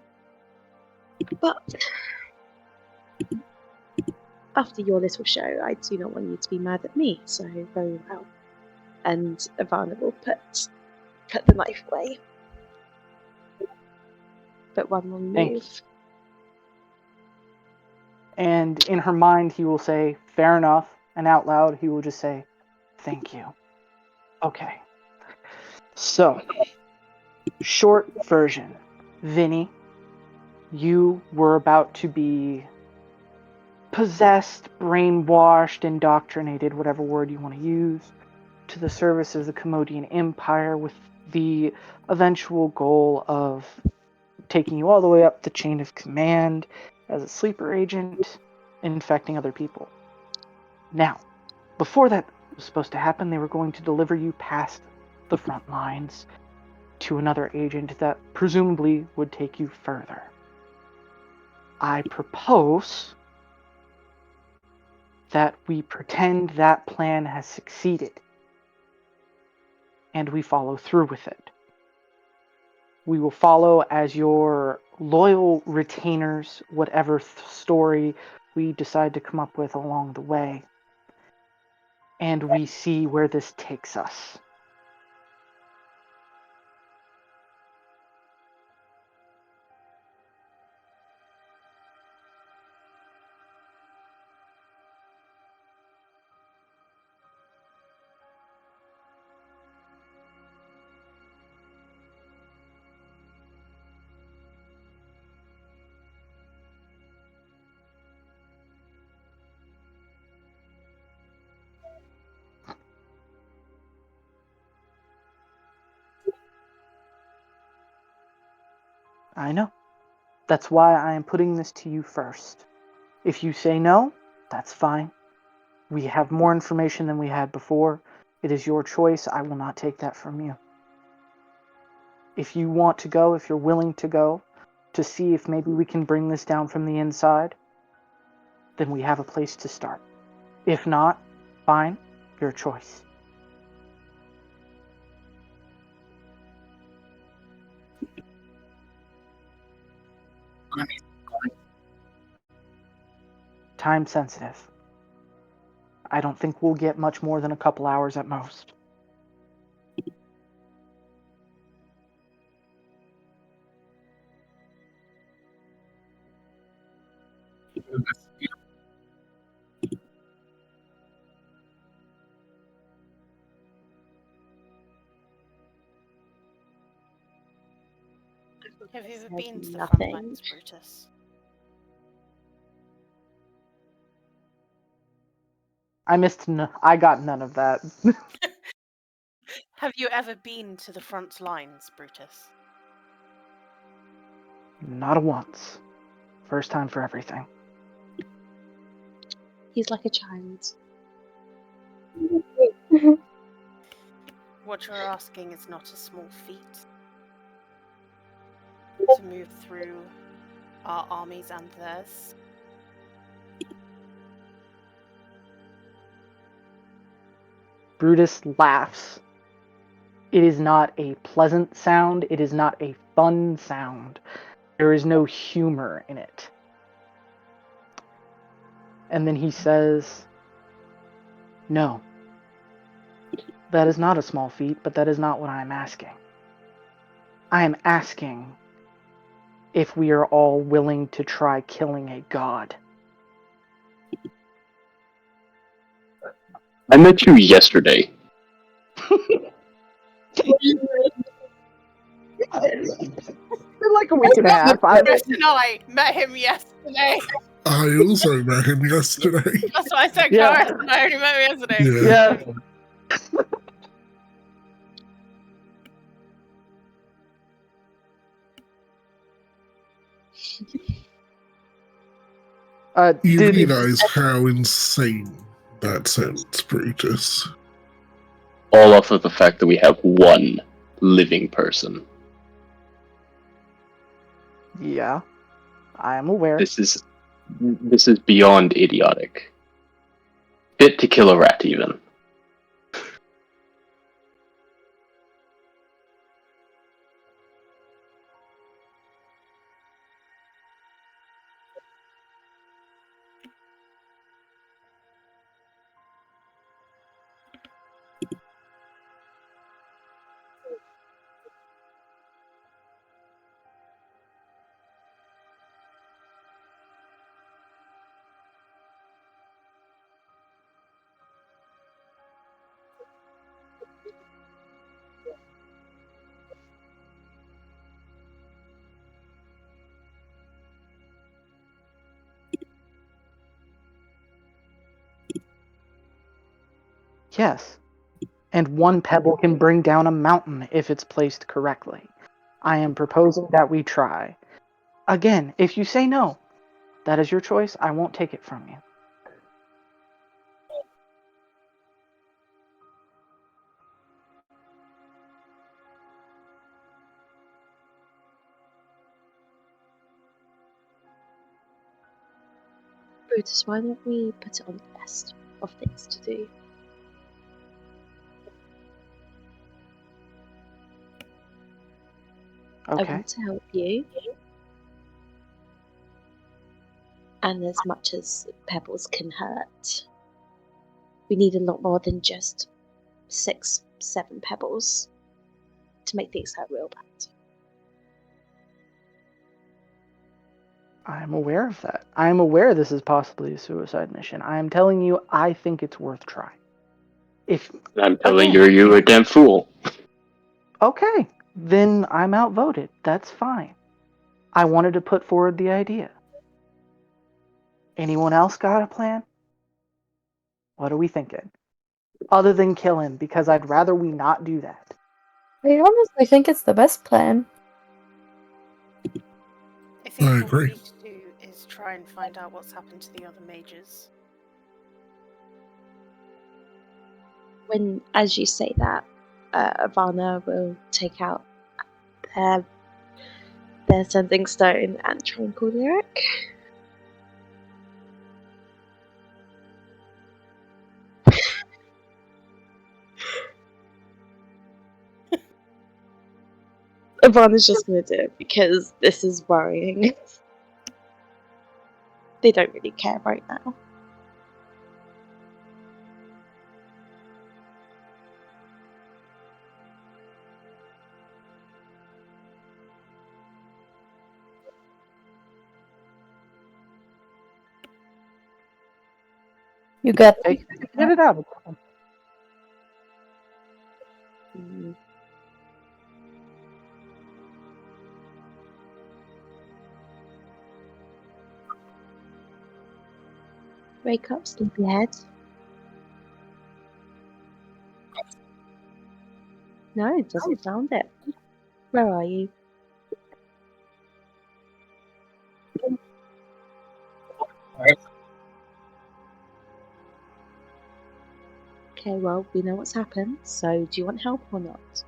A: But after your little show, I do not want you to be mad at me, so very well. And Ivana will put the knife away. But one will move.
B: And in her mind, he will say, "Fair enough." And out loud, he will just say, "Thank you." Okay. So, short version. Vinny, you were about to be possessed, brainwashed, indoctrinated, whatever word you want to use, to the service of the Commodian Empire with the eventual goal of taking you all the way up the chain of command as a sleeper agent, infecting other people. Now, before that was supposed to happen, they were going to deliver you past the front lines to another agent that presumably would take you further. I propose that we pretend that plan has succeeded and we follow through with it. We will follow as your loyal retainers, whatever story we decide to come up with along the way. And we see where this takes us. I know. That's why I am putting this to you first. If you say no, that's fine. We have more information than we had before. It is your choice. I will not take that from you. If you want to go, if you're willing to go, to see if maybe we can bring this down from the inside, then we have a place to start. If not, fine, your choice. Time sensitive. I don't think we'll get much more than a couple hours at most.
C: Have you ever
A: Said
C: been to the front
A: nothing.
C: lines, Brutus?
B: I got none of that.
C: Have you ever been to the front lines, Brutus?
B: Not a once. First time for everything.
A: He's like a child.
C: What you're asking is not a small feat. To move through our armies and theirs.
B: Brutus laughs. It is not a pleasant sound. It is not a fun sound. There is no humor in it. And then he says, "No, that is not a small feat, but that is not what I am asking. I am asking if we are all willing to try killing a god."
D: I met you yesterday.
B: For like a week and a half.
C: Chris and I met him yesterday.
E: I also met him yesterday.
C: That's why I said
B: Yeah.
C: Chris and I only met him yesterday.
B: Yeah.
E: You
B: Did
E: realize how insane that sounds, Brutus.
D: All off of the fact that we have one living person.
B: Yeah, I am aware.
D: This is beyond idiotic. Fit to kill a rat, even.
B: Yes. And one pebble can bring down a mountain if it's placed correctly. I am proposing that we try. Again, if you say no, that is your choice. I won't take it from you.
A: Brutus, why don't we put it on the list of things to do? I
B: Okay.
A: want to help you. And as much as pebbles can hurt, we need a lot more than just 6, 7 pebbles to make things hurt real bad.
B: I'm aware of that. I'm aware this is possibly a suicide mission. I am telling you, I think it's worth trying. If
D: I'm telling
B: Again.
D: you're a damn fool.
B: okay, then I'm outvoted. That's fine. I wanted to put forward the idea. Anyone else got a plan? What are we thinking? Other than kill him, because I'd rather we not do that.
F: I honestly think it's the best plan.
C: I think
E: I
C: what
E: agree.
C: we need to do is try and find out what's happened to the other mages.
A: When, as you say that, Ivana will take out their sending stone and try and call Lyric. Ivana's just gonna do it because this is worrying. They don't really care right now.
F: You got
B: Get it out.
A: Mm. Wake up, sleepyhead. No, it doesn't sound it. Where are you? Okay, well, we know what's happened, so do you want help or not?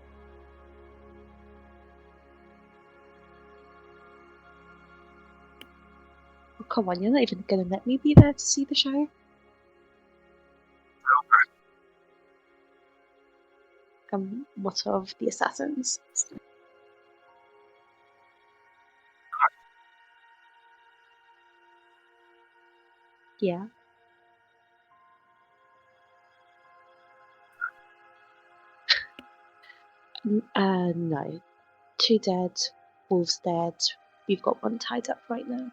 A: Oh, come on, you're not even gonna let me be there to see the show? What of the assassins? Yeah. No. 2 dead, wolves dead. We've got 1 tied up right now.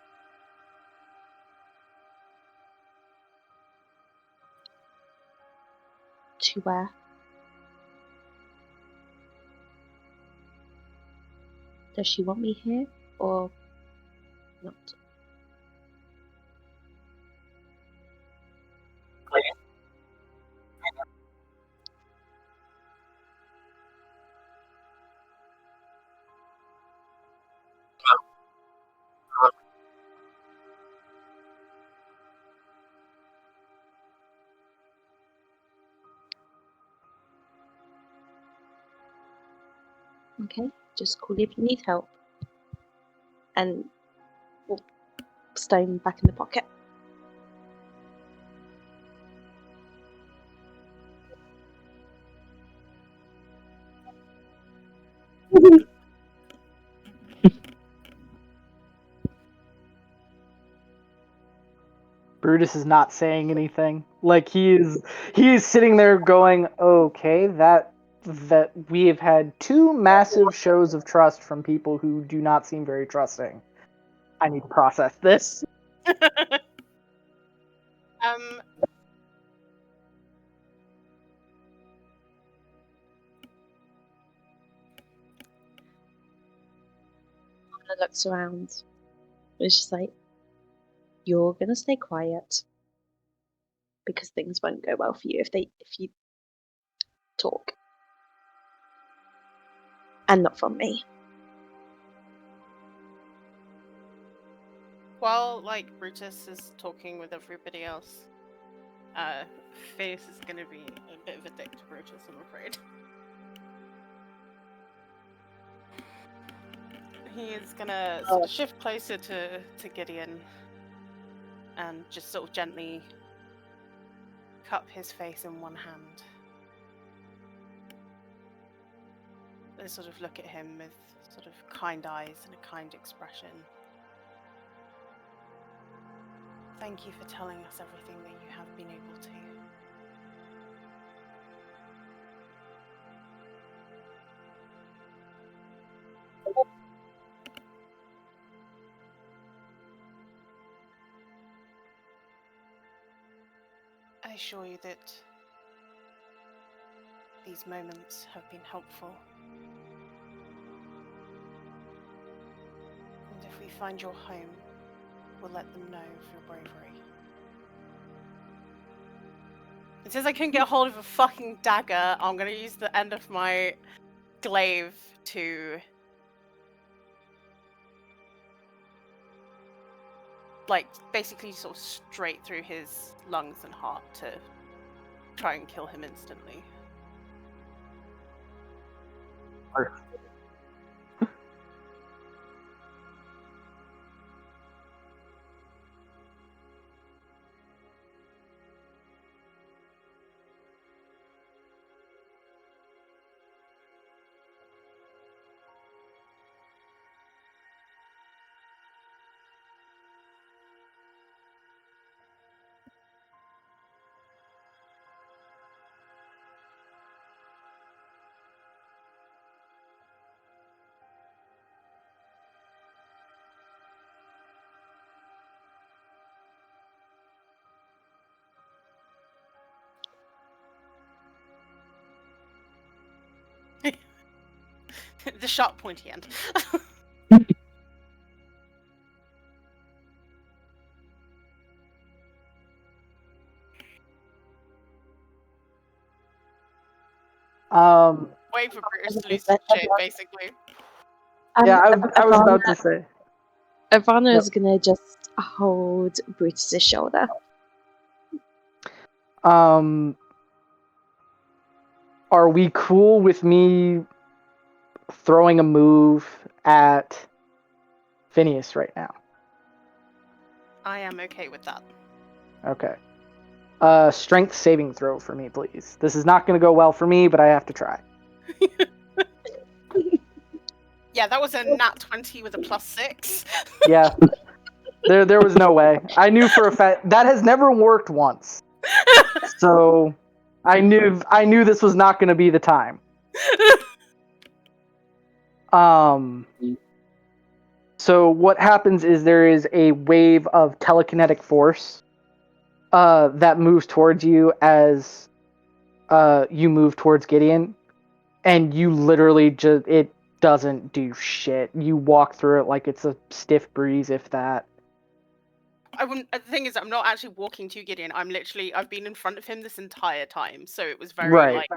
A: To where? Does she want me here or not? Okay, just call if you need help. And we'll stone back in the pocket.
B: Brutus is not saying anything. Like he is sitting there going, okay, that we have had 2 massive shows of trust from people who do not seem very trusting. I need to process this.
A: Anna looks around. It's just like, you're gonna stay quiet because things won't go well for you if you talk. And not from me.
C: While like Brutus is talking with everybody else, Phineas is gonna be a bit of a dick to Brutus, I'm afraid. He is gonna sort of shift closer to Gideon and just sort of gently cup his face in one hand. sort of look at him with sort of kind eyes and a kind expression. Thank you for telling us everything that you have been able to. I assure you that these moments have been helpful. And if we find your home, we'll let them know of your bravery. And since I couldn't get a hold of a fucking dagger, I'm gonna use the end of my glaive to basically sort of straight through his lungs and heart to try and kill him instantly. The sharp pointy end. Wait for Brutus to lose his shit, basically.
B: Yeah, I was about to say.
A: Ivana is gonna just hold Brutus's shoulder.
B: Are we cool with me throwing a move at Phineas right now?
C: I am okay with that.
B: Okay. Strength saving throw for me, please. This is not going to go well for me, but I have to try.
C: Yeah, that was a nat 20 with a +6.
B: Yeah. There was no way. I knew for a fact that has never worked once. So I knew this was not going to be the time. So what happens is there is a wave of telekinetic force that moves towards you as you move towards Gideon, and you literally just, it doesn't do shit. You walk through it like it's a stiff breeze, if that.
C: I wouldn't. The thing is, I'm not actually walking to Gideon. I've been in front of him this entire time, so it was very
B: Right.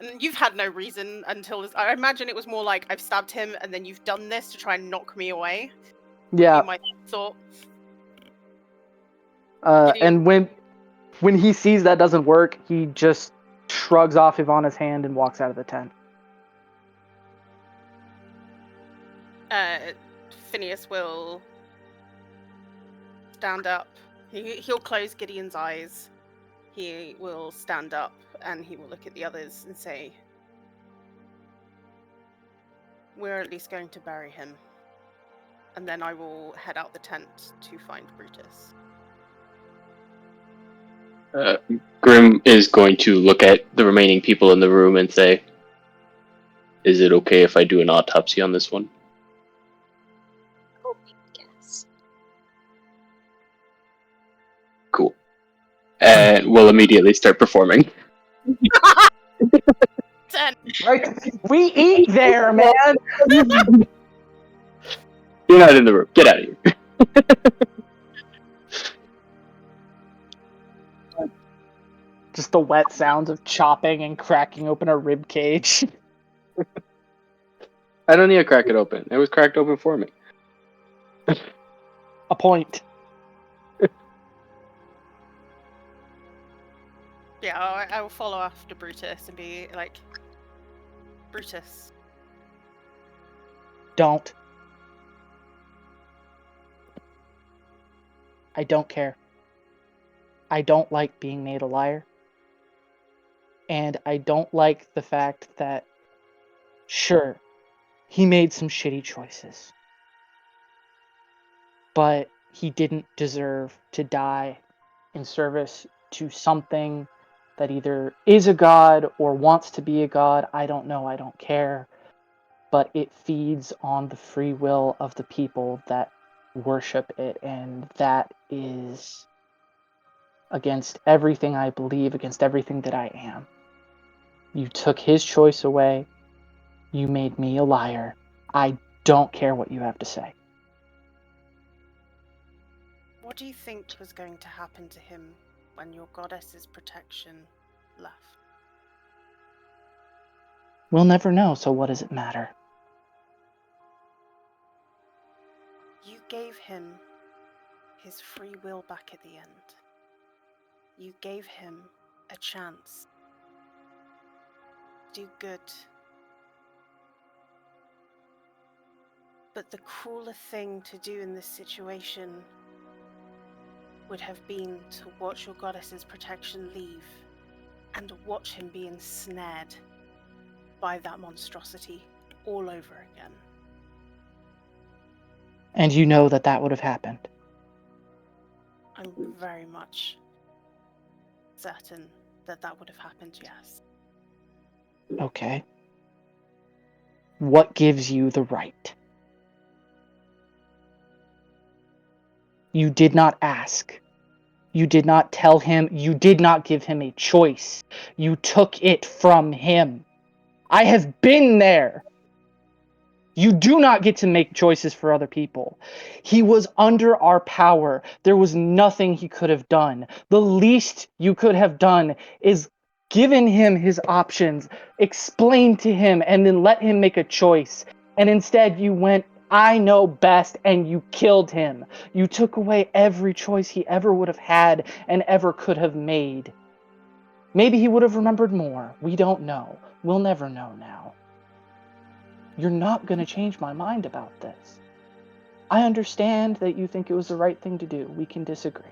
C: And you've had no reason until this. I imagine it was more like I've stabbed him, and then you've done this to try and knock me away.
B: Yeah.
C: Would be my thought.
B: And when he sees that doesn't work, he just shrugs off Ivana's hand and walks out of the tent.
C: Phineas will stand up. He'll close Gideon's eyes. He will stand up and he will look at the others and say, "We're at least going to bury him." And then I will head out the tent to find Brutus.
D: Grim is going to look at the remaining people in the room and say, "Is it okay if I do an autopsy on this one?"
A: Oh, yes.
D: Cool. And we'll immediately start performing.
C: 10.
B: Right? We eat there, man!
D: You're not in the room. Get out of here.
B: Just the wet sounds of chopping and cracking open a rib cage.
D: I don't need to crack it open. It was cracked open for me.
B: A point.
C: Yeah, I will follow after Brutus and be like, "Brutus,
B: Don't. I don't care. I don't like being made a liar. And I don't like the fact that Sure, he made some shitty choices. But he didn't deserve to die in service to something that either is a god or wants to be a god. I don't know, I don't care. But it feeds on the free will of the people that worship it, and that is against everything I believe, against everything that I am. You took his choice away. You made me a liar. I don't care what you have to say.
C: What do you think was going to happen to him when your goddess's protection left?
B: We'll never know, so what does it matter?
C: You gave him his free will back at the end. You gave him a chance to do good. But the crueler thing to do in this situation would have been to watch your goddess's protection leave and watch him be ensnared by that monstrosity all over again.
B: And you know that that would have happened.
C: I'm very much certain that that would have happened, yes.
B: Okay. What gives you the right? You did not ask. You did not tell him. You did not give him a choice. You took it from him. I have been there. You do not get to make choices for other people. He was under our power. There was nothing he could have done. The least you could have done is given him his options, explained to him, and then let him make a choice. And instead you went, I know best, and you killed him. You took away every choice he ever would have had and ever could have made. Maybe he would have remembered more. We don't know. We'll never know now. You're not going to change my mind about this. I understand that you think it was the right thing to do. We can disagree.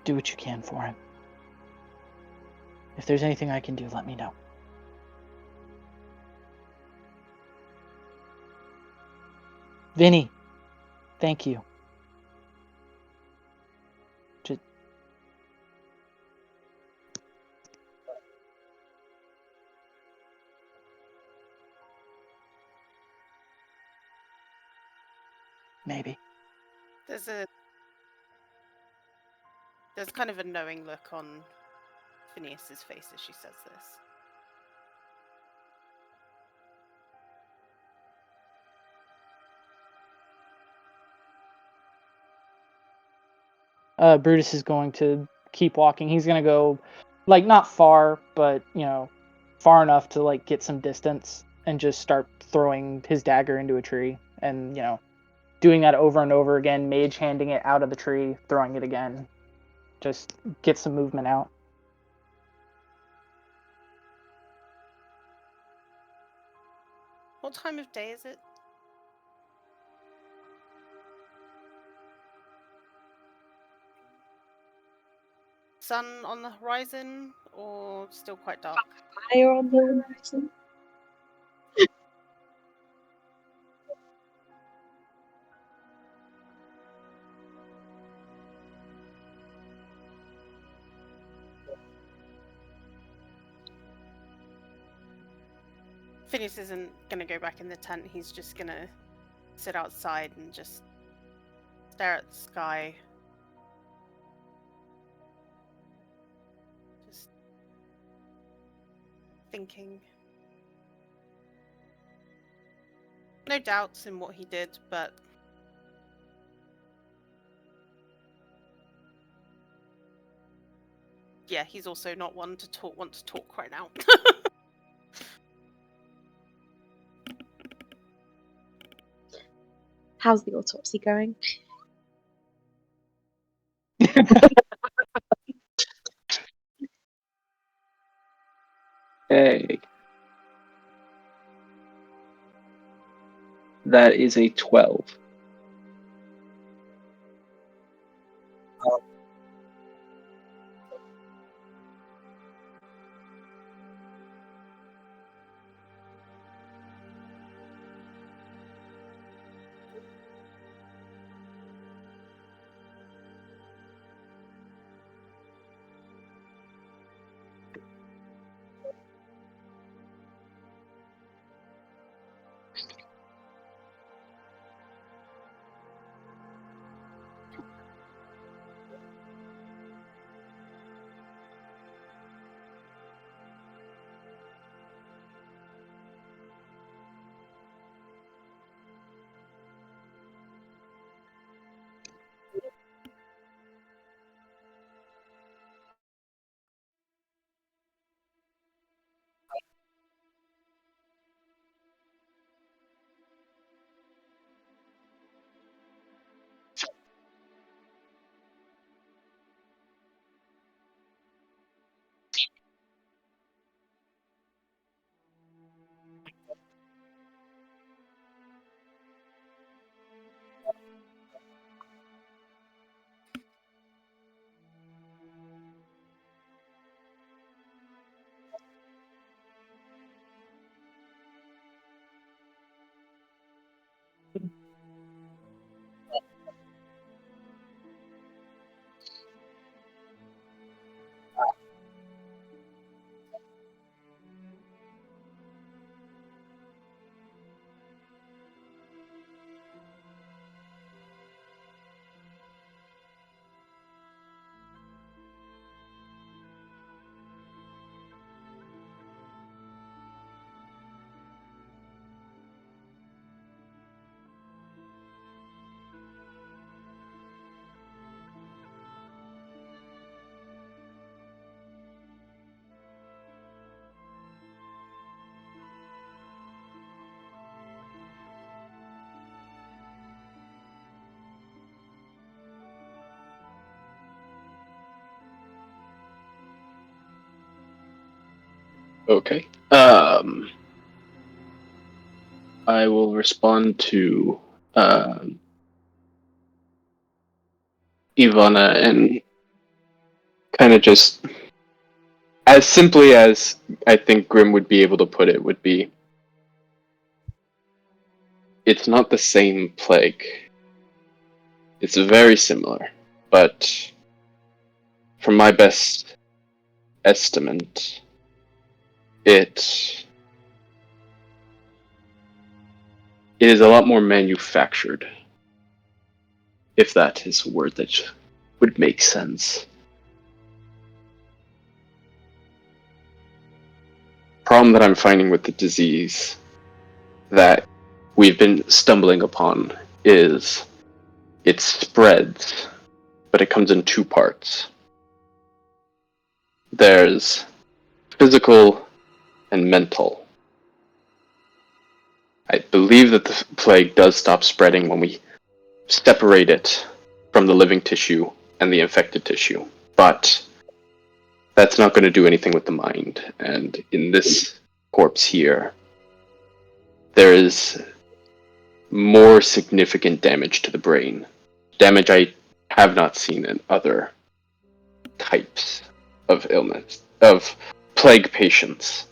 B: Do what you can for him. If there's anything I can do, let me know. Vinny, thank you. Just... Maybe.
C: There's kind of a knowing look on Phineas's face as she says this.
B: Brutus is going to keep walking. He's going to go, like, not far, but, you know, far enough to, like, get some distance and just start throwing his dagger into a tree and, you know, doing that over and over again, mage handing it out of the tree, throwing it again. Just get some movement out.
C: What time of day is it? Sun on the horizon or still quite dark?
A: Fire on the horizon.
C: Phineas isn't going to go back in the tent. He's just going to sit outside and just stare at the sky. Just thinking. No doubts in what he did, but yeah, he's also not one to want to talk right now.
A: How's the autopsy going?
D: Hey. That is a 12. Okay. I will respond to Ivana and kind of just as simply as I think Grim would be able to put it would be, it's not the same plague. It's very similar, but from my best estimate, it is a lot more manufactured, if that is a word that would make sense. Problem that I'm finding with the disease that we've been stumbling upon is it spreads, but it comes in two parts. There's physical and mental. I believe that the plague does stop spreading when we separate it from the living tissue and the infected tissue, but that's not going to do anything with the mind. And in this corpse here, there is more significant damage to the brain. Damage I have not seen in other types of illness, of plague patients.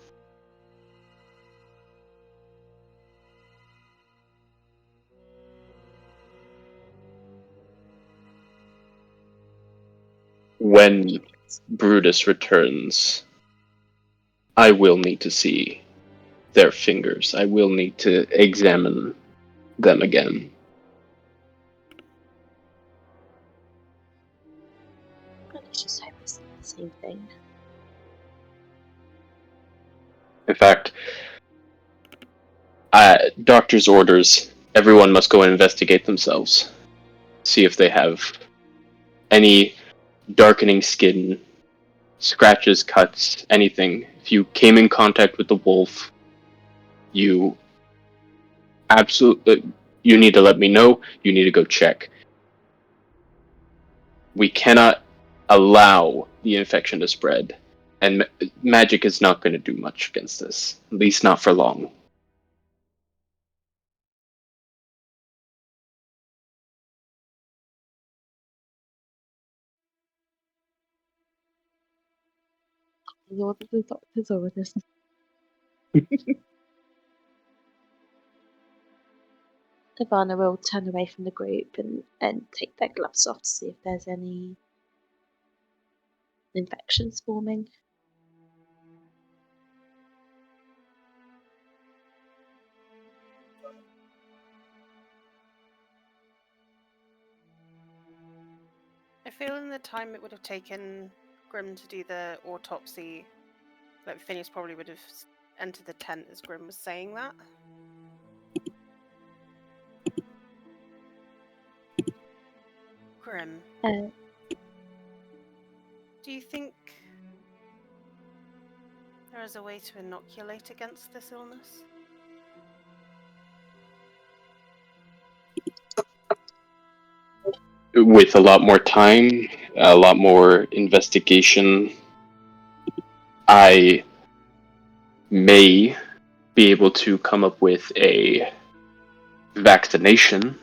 D: When Brutus returns, I will need to see their fingers. I will need to examine them again.
A: Let's just hope it's not the same thing.
D: In fact, doctor's orders, everyone must go and investigate themselves. See if they have any darkening skin, scratches, cuts, anything. If you came in contact with the wolf, you absolutely, you need to let me know. You need to go check. We cannot allow the infection to spread, and magic is not going to do much against this, at least not for long.
A: Lord of the doctor's orders. Ivana will turn away from the group and take their gloves off to see if there's any infections forming.
C: I feel in the time it would have taken Grim to do the autopsy, like Phineas probably would have entered the tent as Grim was saying that. Grim, do you think there is a way to inoculate against this illness?
D: With a lot more time, a lot more investigation, I may be able to come up with a vaccination,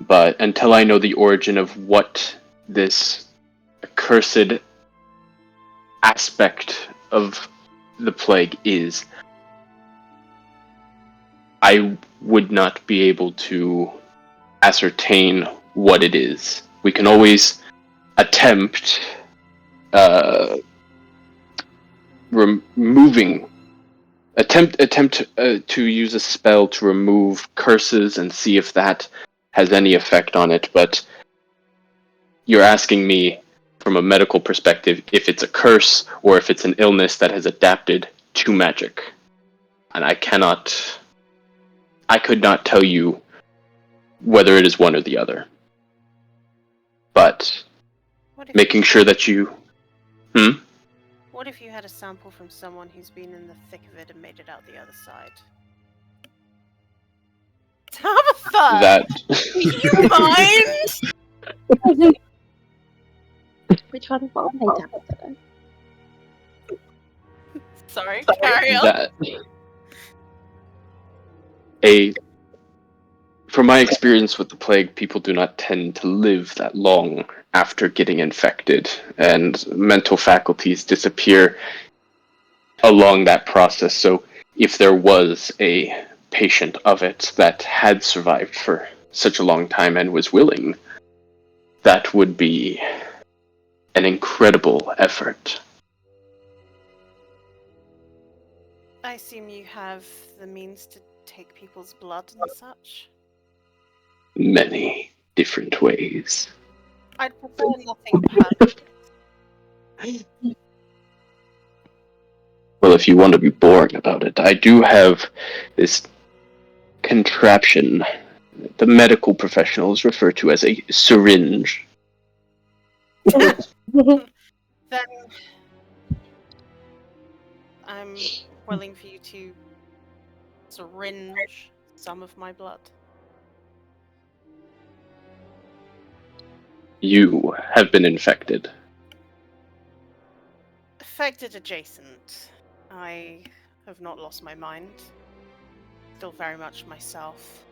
D: but until I know the origin of what this accursed aspect of the plague is, I would not be able to ascertain what it is. We can always attempt to use a spell to remove curses and see if that has any effect on it, but you're asking me from a medical perspective if it's a curse or if it's an illness that has adapted to magic. And I could not tell you whether it is one or the other. But making sure that you...
C: What if you had a sample from someone who's been in the thick of it and made it out the other side? Tabitha!
D: That...
C: Do you mind?
A: Which one? What are they, Tabitha?
C: Sorry, carry on.
D: That... From my experience with the plague, people do not tend to live that long after getting infected, and mental faculties disappear along that process. So if there was a patient of it that had survived for such a long time and was willing, that would be an incredible effort.
C: I assume you have the means to take people's blood and such?
D: Many different ways.
C: I'd prefer nothing permanent.
D: Well, if you want to be boring about it, I do have this contraption the medical professionals refer to as a syringe.
C: Then I'm willing for you to syringe some of my blood.
D: You have been infected.
C: Affected adjacent. I have not lost my mind. Still very much myself.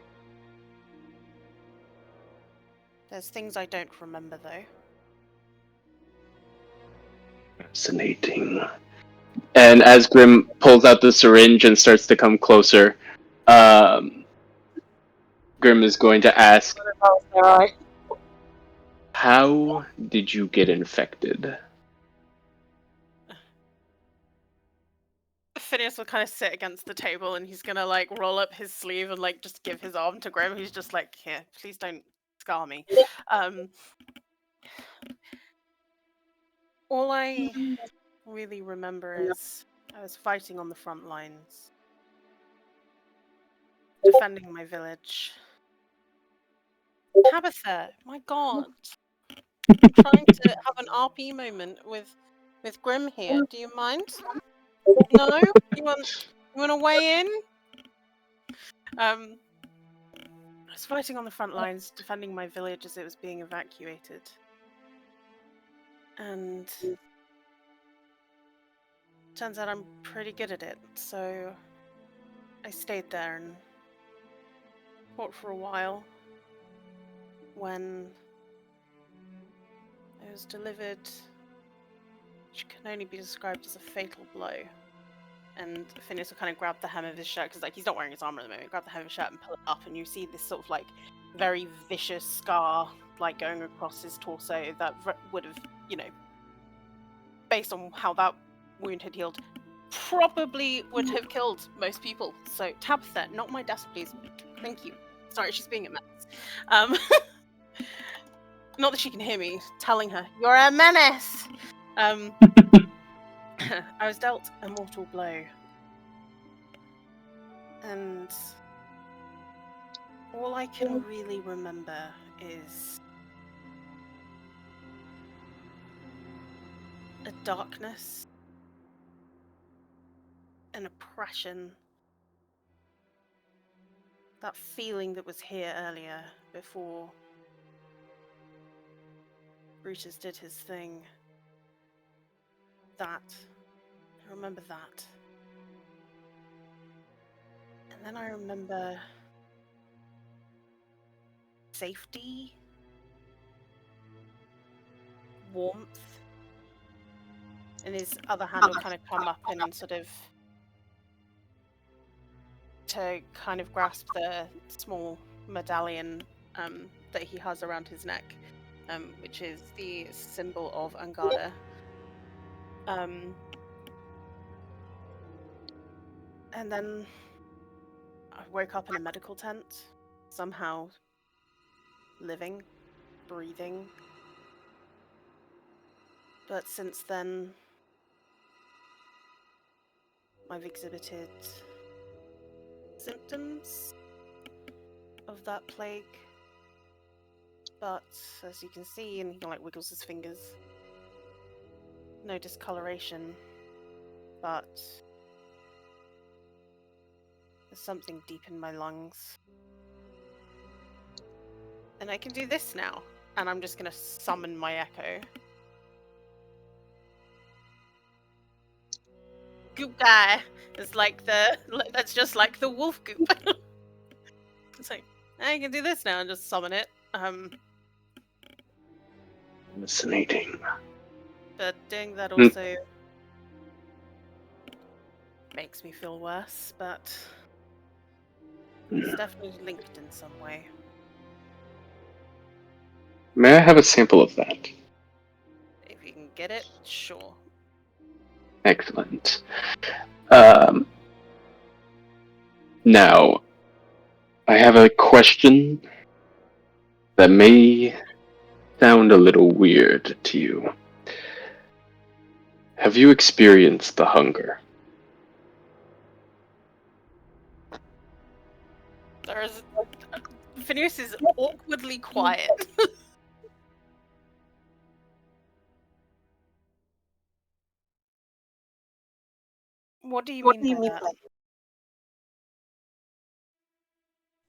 C: There's things I don't remember though.
D: Fascinating. And as Grim pulls out the syringe and starts to come closer, Grim is going to ask, how did you get infected?
C: Phineas will kind of sit against the table, and he's gonna like roll up his sleeve and like just give his arm to Grim. He's just like, "Here, please don't scar me." All I really remember is I was fighting on the front lines, defending my village. Tabitha, my God, trying to have an RP moment with Grim here. Do you mind? No, you want to weigh in? I was fighting on the front lines, defending my village as it was being evacuated, and turns out I'm pretty good at it. So I stayed there and fought for a while. When I was delivered, which can only be described as a fatal blow. And Phineas will kind of grab the hem of his shirt, because like he's not wearing his armor at the moment. Grab the hem of his shirt and pull it up, and you see this sort of like very vicious scar like going across his torso that would have, you know, based on how that wound had healed, probably would have killed most people. So Tabitha, not my desk, please. Thank you. Sorry, she's being a menace. Not that she can hear me telling her, "You're a menace." I was dealt a mortal blow, and all I can really remember is a darkness, an oppression, that feeling that was here earlier before Brutus did his thing. That. I remember that. And then I remember safety, warmth, and his other hand will kind of come up and sort of to kind of grasp the small medallion that he has around his neck, which is the symbol of Angada. And then I woke up in a medical tent, somehow living, breathing. But since then, I've exhibited symptoms of that plague. But as you can see, and he like wiggles his fingers, no discoloration, but there's something deep in my lungs. And I can do this now. And I'm just gonna summon my echo. Goop guy is like that's just like the wolf goop. It's like, I can do this now and just summon it.
D: Fascinating.
C: But doing that also makes me feel worse, but it's definitely linked in some way.
D: May I have a sample of that?
C: If you can get it, sure.
D: Excellent. Now, I have a question that may sound a little weird to you. Have you experienced the hunger?
C: There's Phineas is awkwardly quiet. What do you mean by that?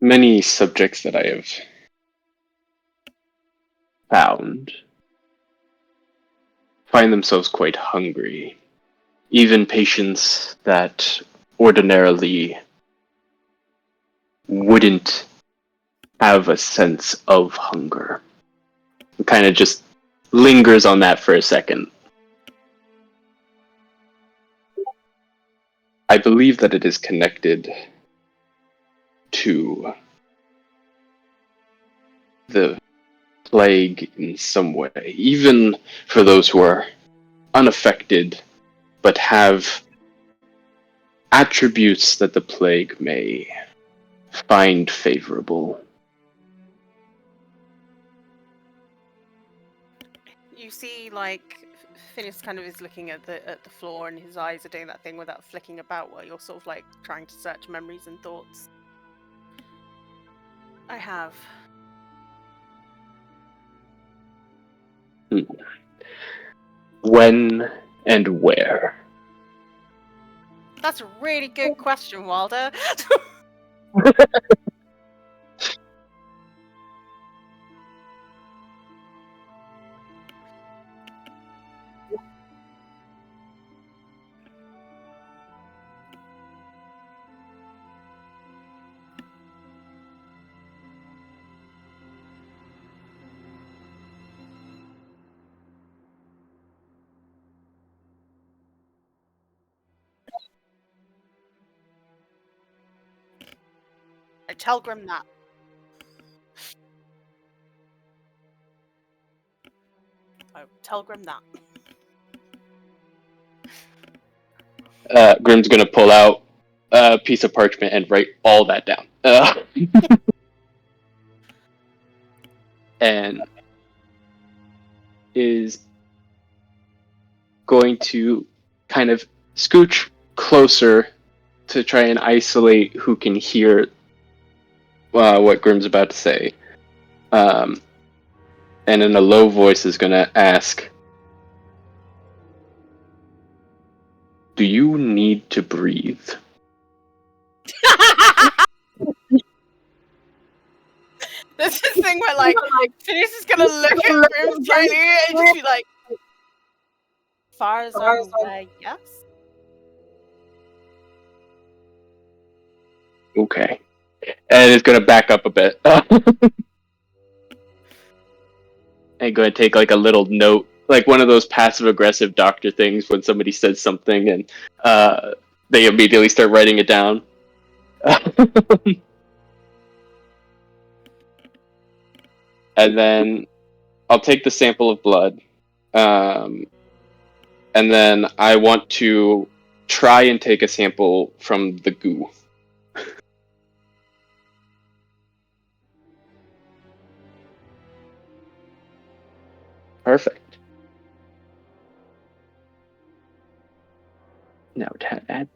D: Many subjects that I have found find themselves quite hungry. Even patients that ordinarily wouldn't have a sense of hunger. It kind of just lingers on that for a second. I believe that it is connected to the plague in some way, even for those who are unaffected but have attributes that the plague may find favorable.
C: You see, like, Phineas kind of is looking at the floor, and his eyes are doing that thing without flicking about, while you're sort of like trying to search memories and thoughts. I have.
D: When and where?
C: That's a really good question, Wilder. I tell Grim that. I tell Grim that.
D: Grim's gonna pull out a piece of parchment and write all that down. And is going to kind of scooch closer to try and isolate who can hear what Grim's about to say. And in a low voice is going to ask, do you need to breathe?
C: This is the thing where, like, Phineas is gonna look at Grim slightly and just be like, as far as I'm aware, yes.
D: Okay. And it's going to back up a bit. And go ahead and take like a little note, like one of those passive aggressive doctor things when somebody says something and they immediately start writing it down. And then I'll take the sample of blood. And then I want to try and take a sample from the goo. Perfect. Now to add.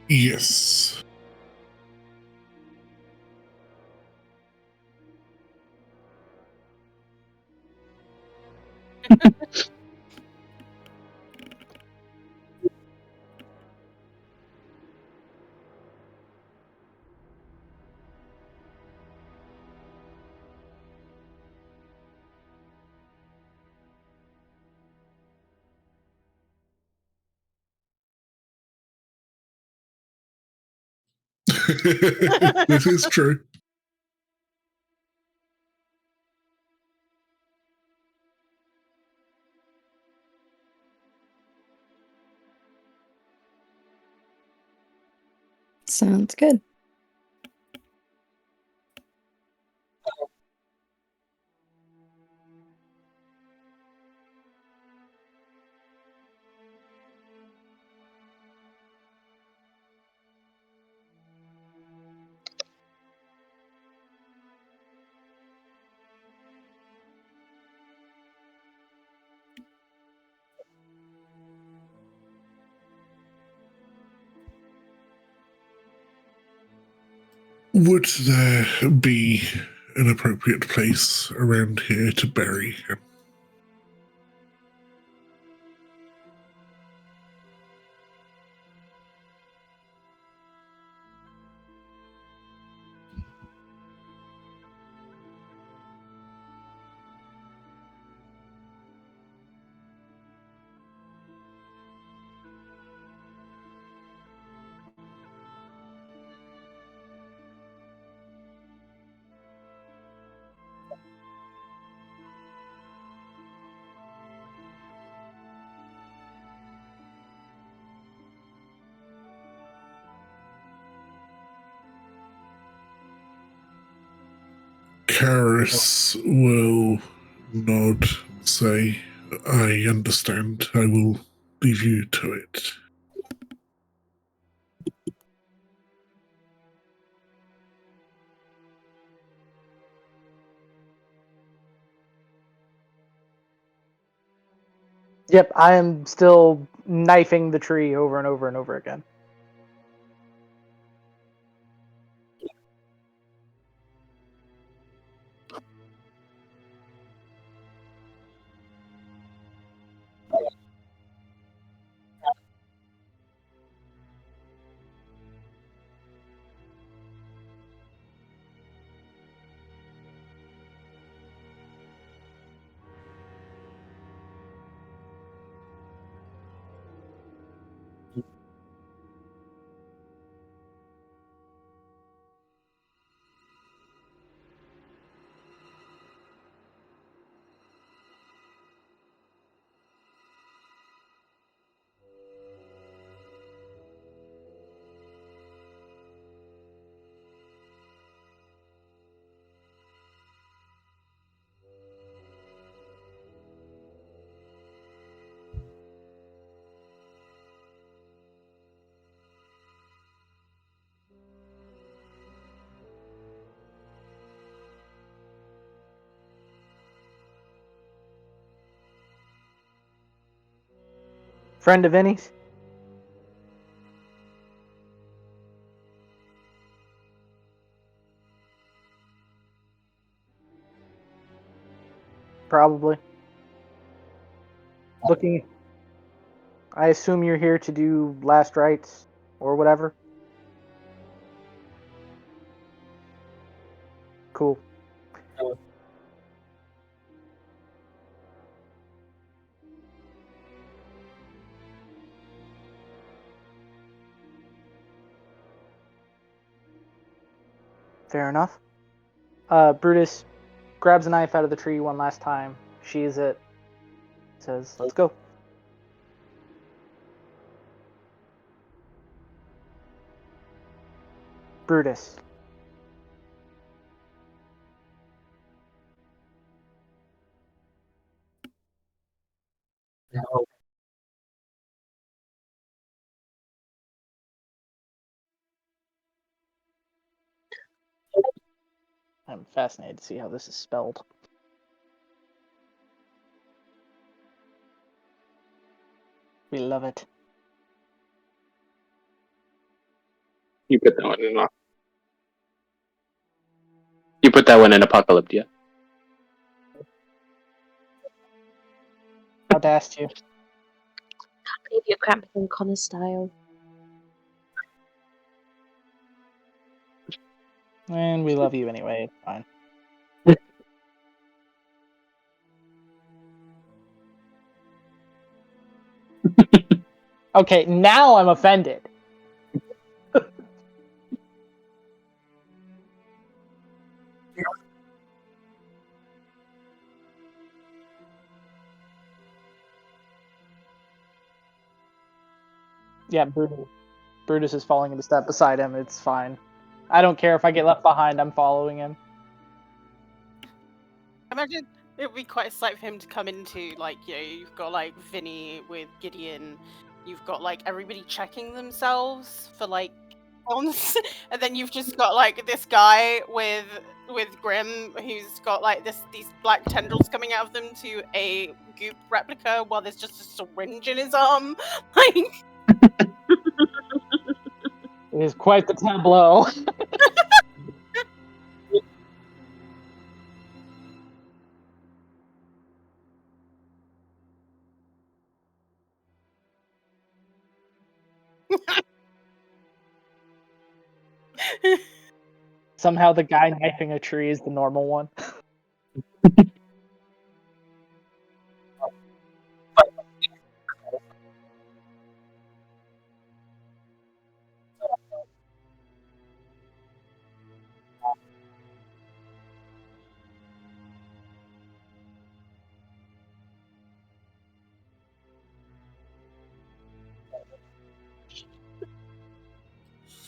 E: Yes. This is true.
F: Sounds good.
E: Would there be an appropriate place around here to bury him? Karis will nod, say, I understand. I will leave you to it.
B: Yep, I am still knifing the tree over and over and over again. Friend of Vinny's? Probably. Looking. I assume you're here to do last rites or whatever. Cool. Fair enough. Brutus grabs a knife out of the tree one last time, sheathes it, says, "Let's go." Brutus. I'm fascinated to see how this is spelled. We love it.
D: You put that one in. You put that one in Apocalyptia.
B: Audaced you.
A: Maybe you're cramping on Connor style.
B: And we love you anyway, it's fine. Okay, now I'm offended. Yeah, Brutus is falling into step beside him. It's fine. I don't care if I get left behind. I'm following him.
C: Imagine it would be quite a sight for him to come into, like, you know, you've got like Vinny with Gideon, you've got like everybody checking themselves for like bombs, and then you've just got like this guy with Grim who's got like these black tendrils coming out of them to a goop replica while there's just a syringe in his arm. Like,
B: It is quite the tableau. Somehow the guy knifing a tree is the normal one.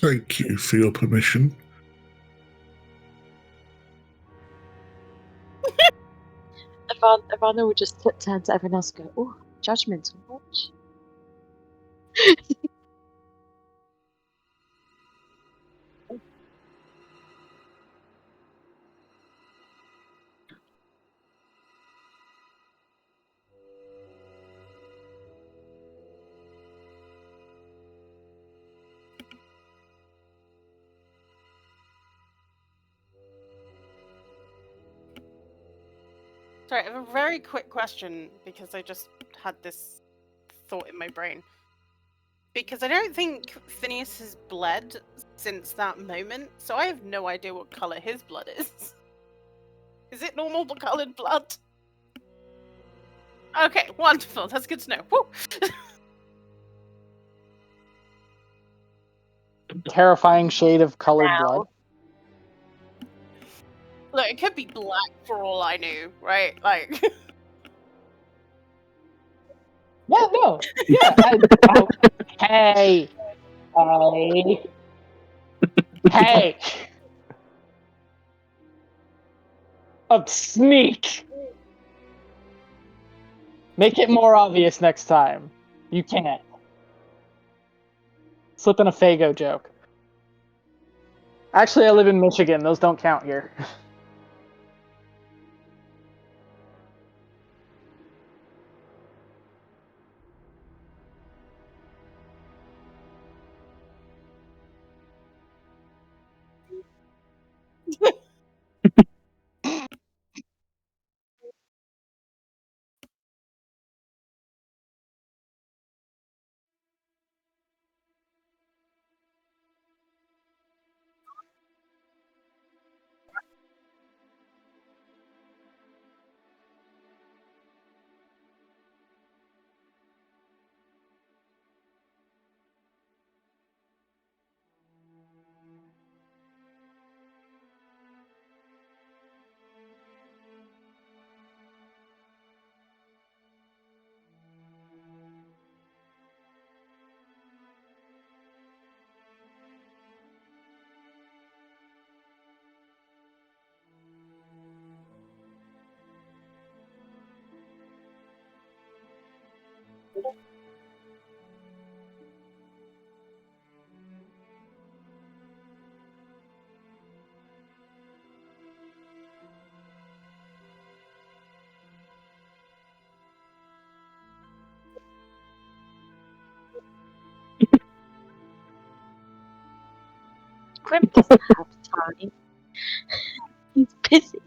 E: Thank you for your permission.
A: Ivana would just turn to everyone else and go, "Oh, judgmental watch."
C: Sorry, I have a very quick question because I just had this thought in my brain. Because I don't think Phineas has bled since that moment, so I have no idea what color his blood is. Is it normal colored blood? Okay, wonderful. That's good to know. Woo!
B: Terrifying shade of colored
A: Now.
B: blood.
C: Look, it could be black for all I knew, right? Like,
B: Yeah, no. Yeah. Hey. Hey. Hey. A sneak. Make it more obvious next time. You can't. Slip in a Fago joke. Actually, I live in Michigan. Those don't count here.
A: Grim doesn't have time. He's busy.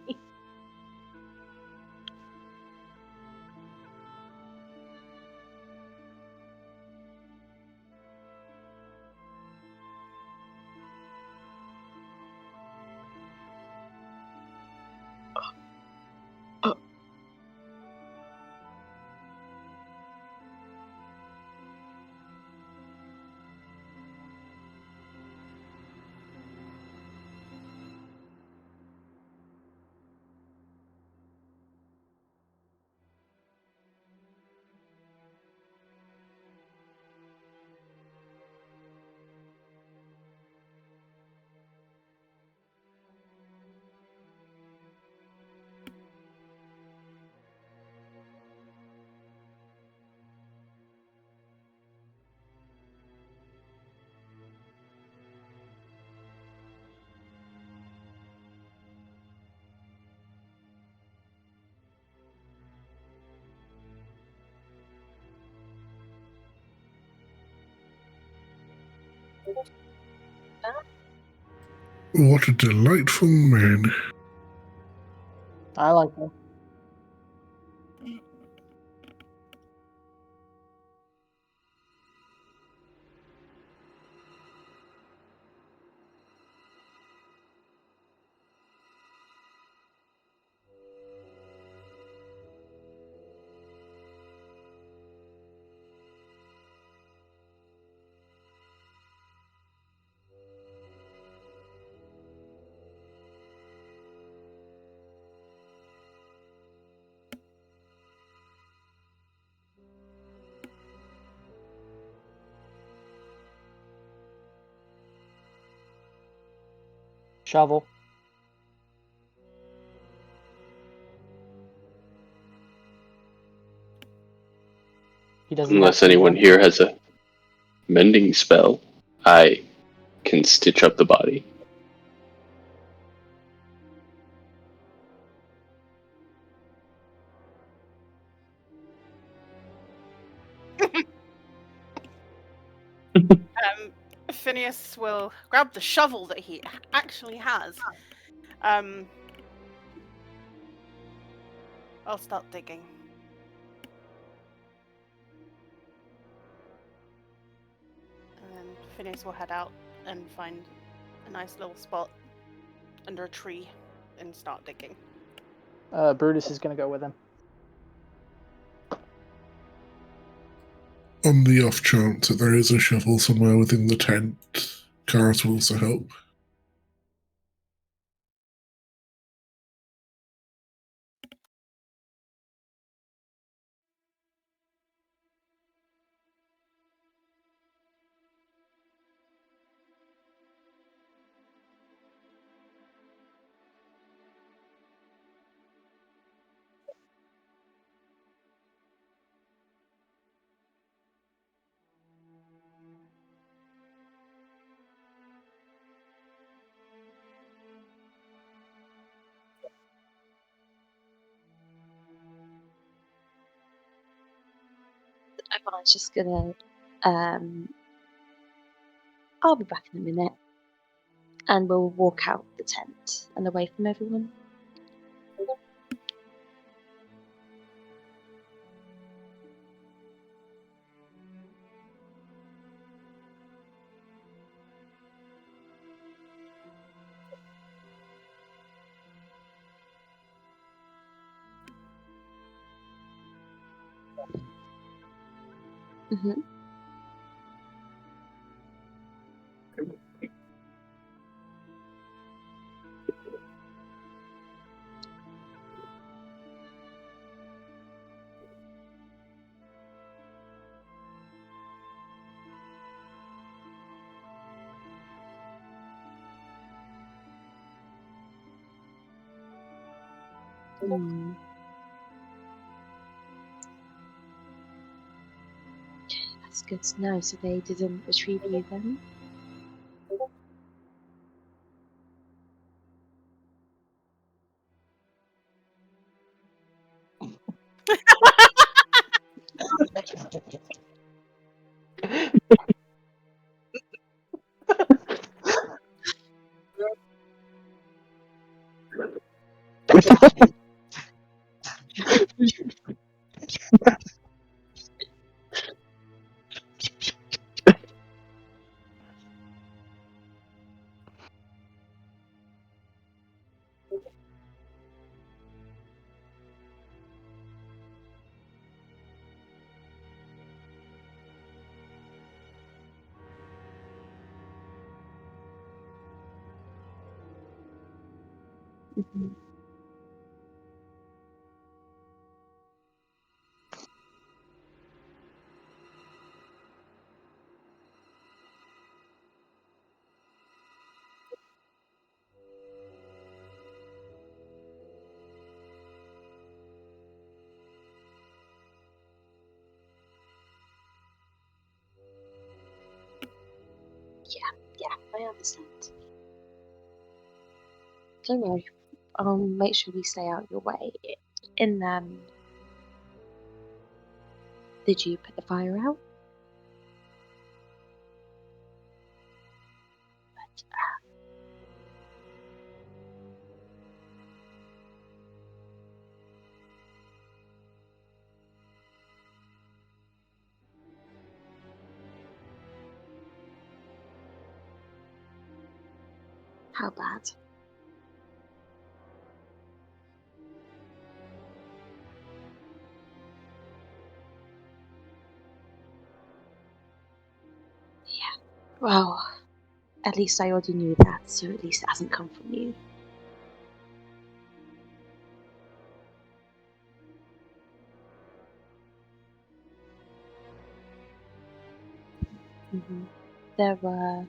E: What a delightful man.
B: I like that. Shovel. He doesn't.
D: Unless
B: have to
D: anyone
B: be
D: here has a mending spell, I can stitch up the body.
C: Phineas will grab the shovel that he actually has. I'll start digging. And then Phineas will head out and find a nice little spot under a tree and start digging.
B: Brutus is going to go with him.
E: On the off chance that there is a shovel somewhere within the tent, Karas will also help.
A: Everyone's just gonna. I'll be back in a minute, and we'll walk out the tent and away from everyone. Mm-hmm. Mm. Okay, that's good to know. So they didn't retrieve you then? Mm-hmm. Yeah, I understand. Don't worry, I'll make sure we stay out your way. Did you put the fire out? How bad? Yeah. Well, at least I already knew that, so at least it hasn't come from you. Mm-hmm. The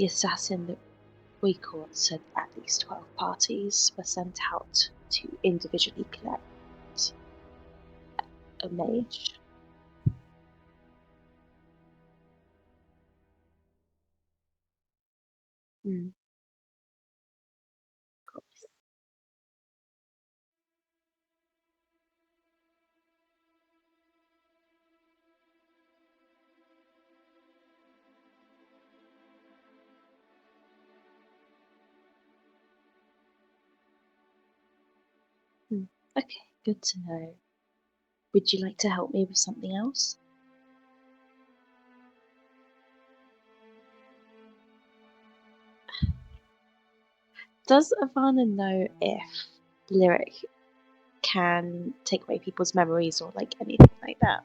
A: assassin that we caught said at least 12 parties were sent out to individually collect a mage. Mm. Okay, good to know. Would you like to help me with something else? Does Ivana know if Lyric can take away people's memories or like anything like that?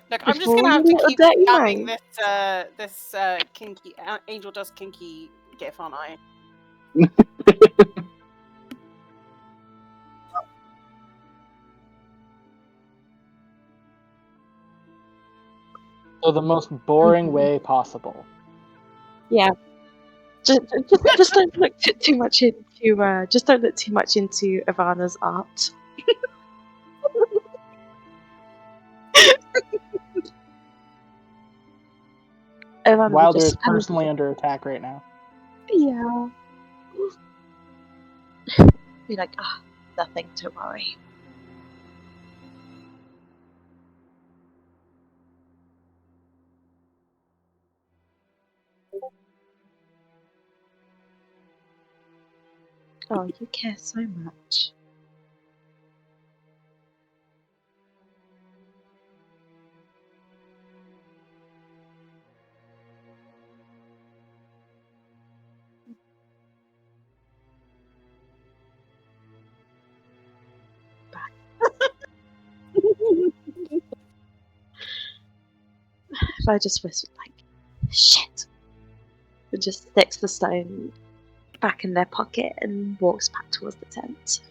C: Look, I'm just gonna have to keep spamming this kinky Angel Dust kinky gif, aren't I?
B: So the most boring way possible.
A: Yeah. Just don't look too much into just don't look too much into Ivana's art. Ivana would
B: Wilder is
A: just kind of,
B: personally under attack right now.
A: yeah. Be like, nothing to worry. Oh, you care so much. If I just whispered like, shit, and just sticks the stone back in their pocket and walks back towards the tent.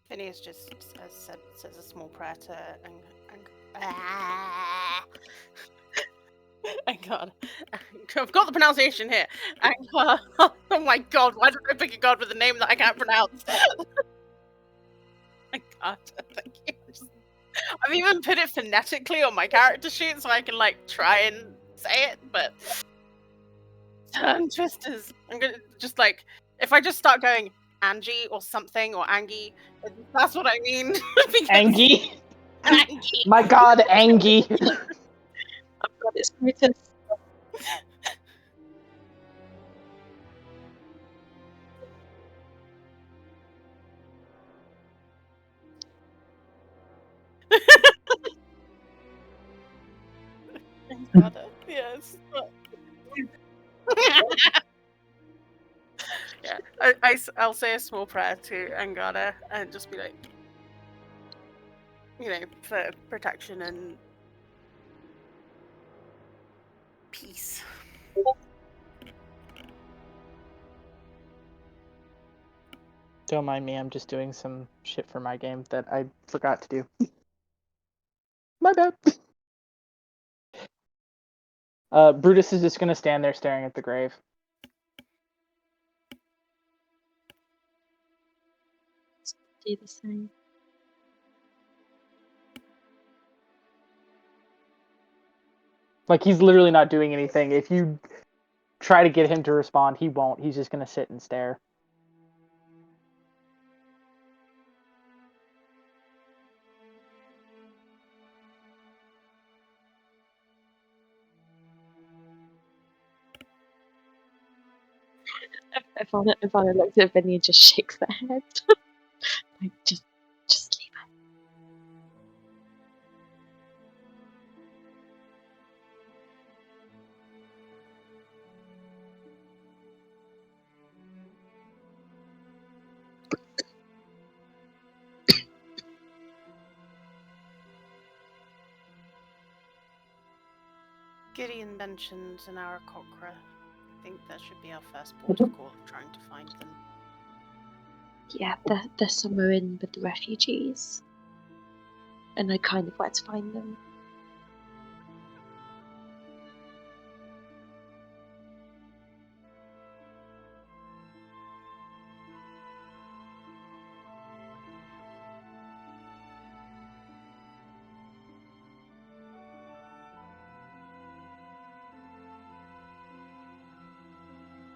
C: Phineas just says a small prayer to and God, I've got the pronunciation here. Oh my God, why did I pick a god with a name that I can't pronounce? My God, thank you. I've even put it phonetically on my character sheet so I can like try and say it, but tongue twisters. I'm gonna just like if I just start going Angie or something or Angie, that's what I mean.
B: Angie?
C: Angie.
B: My God, Angie!
A: I've got its Brutus.
C: Yes. Yeah, I'll say a small prayer to Angada and just be like, for protection and peace.
B: Don't mind me, I'm just doing some shit for my game that I forgot to do. My bad. Brutus is just gonna stand there staring at the grave.
A: Do the same.
B: Like, he's literally not doing anything. If you try to get him to respond, he won't. He's just gonna sit and stare.
A: Ivana looks at Vinny and just shakes their head. Like, just leave it.
C: Gideon mentioned an Aarakocra. I think that should be our first port of call of trying to find them.
A: Yeah, they're somewhere in with the refugees. And I kind of where to find them.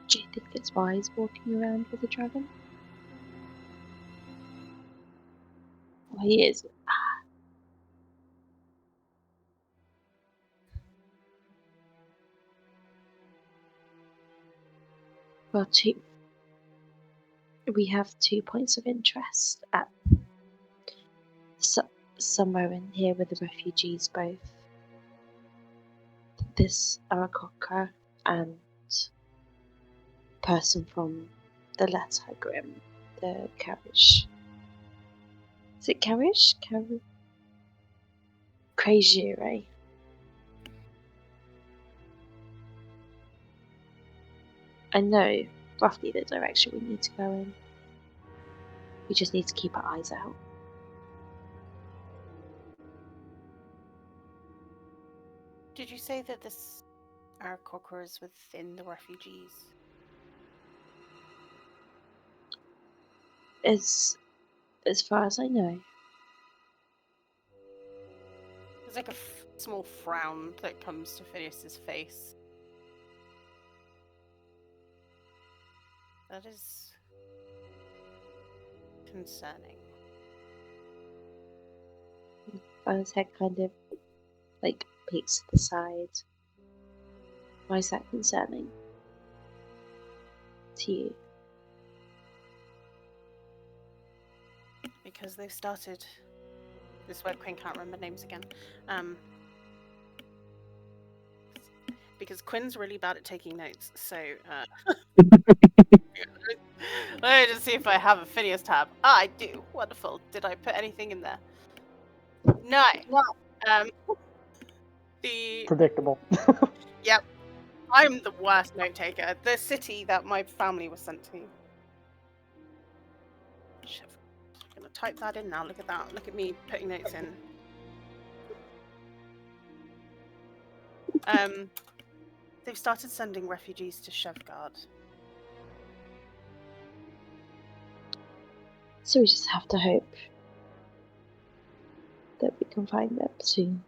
A: Do you think it's wise walking around with a dragon? Well, he is. Well, we have 2 points of interest at somewhere in here with the refugees, both this Aarakocra and person from the letter Grim, the Karish. Is it Karish? Krajire. I know roughly the direction we need to go in. We just need to keep our eyes out.
C: Did you say that this Aarakocra is within the refugees?
A: As far as I know.
C: There's like a small frown that comes to Phineas's face. That is concerning.
A: His head kind of like peeks to the side. Why is that concerning to you?
C: Because they've started. This word Quinn can't remember names again. Because Quinn's really bad at taking notes, so let me just see if I have a Phineas tab. Ah, I do. Wonderful. Did I put anything in there? No. The
B: Predictable.
C: Yep. I'm the worst note taker. The city that my family was sent to. I'm gonna type that in now. Look at that. Look at me putting notes in. They've started sending refugees to Shevgard.
A: So we just have to hope that we can find them soon.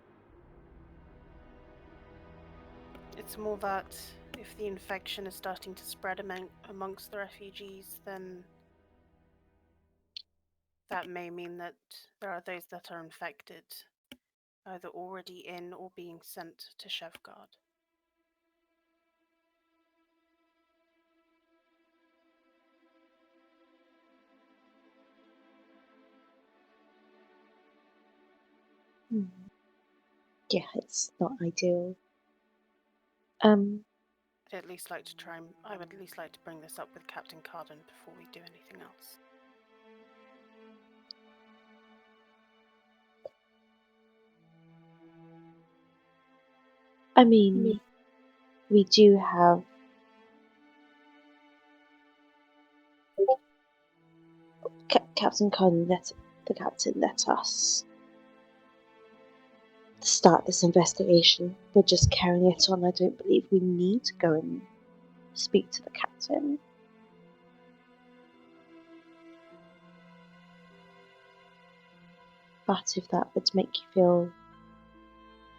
C: It's more that if the infection is starting to spread amongst the refugees, then that may mean that there are those that are infected, either already in or being sent to Shevgard.
A: Yeah, it's not ideal.
C: I'd at least like to I would at least like to bring this up with Captain Carden before we do anything else.
A: I mean, we do have Captain Carden the captain let us start this investigation. We're just carrying it on. I don't believe we need to go and speak to the captain. But if that would make you feel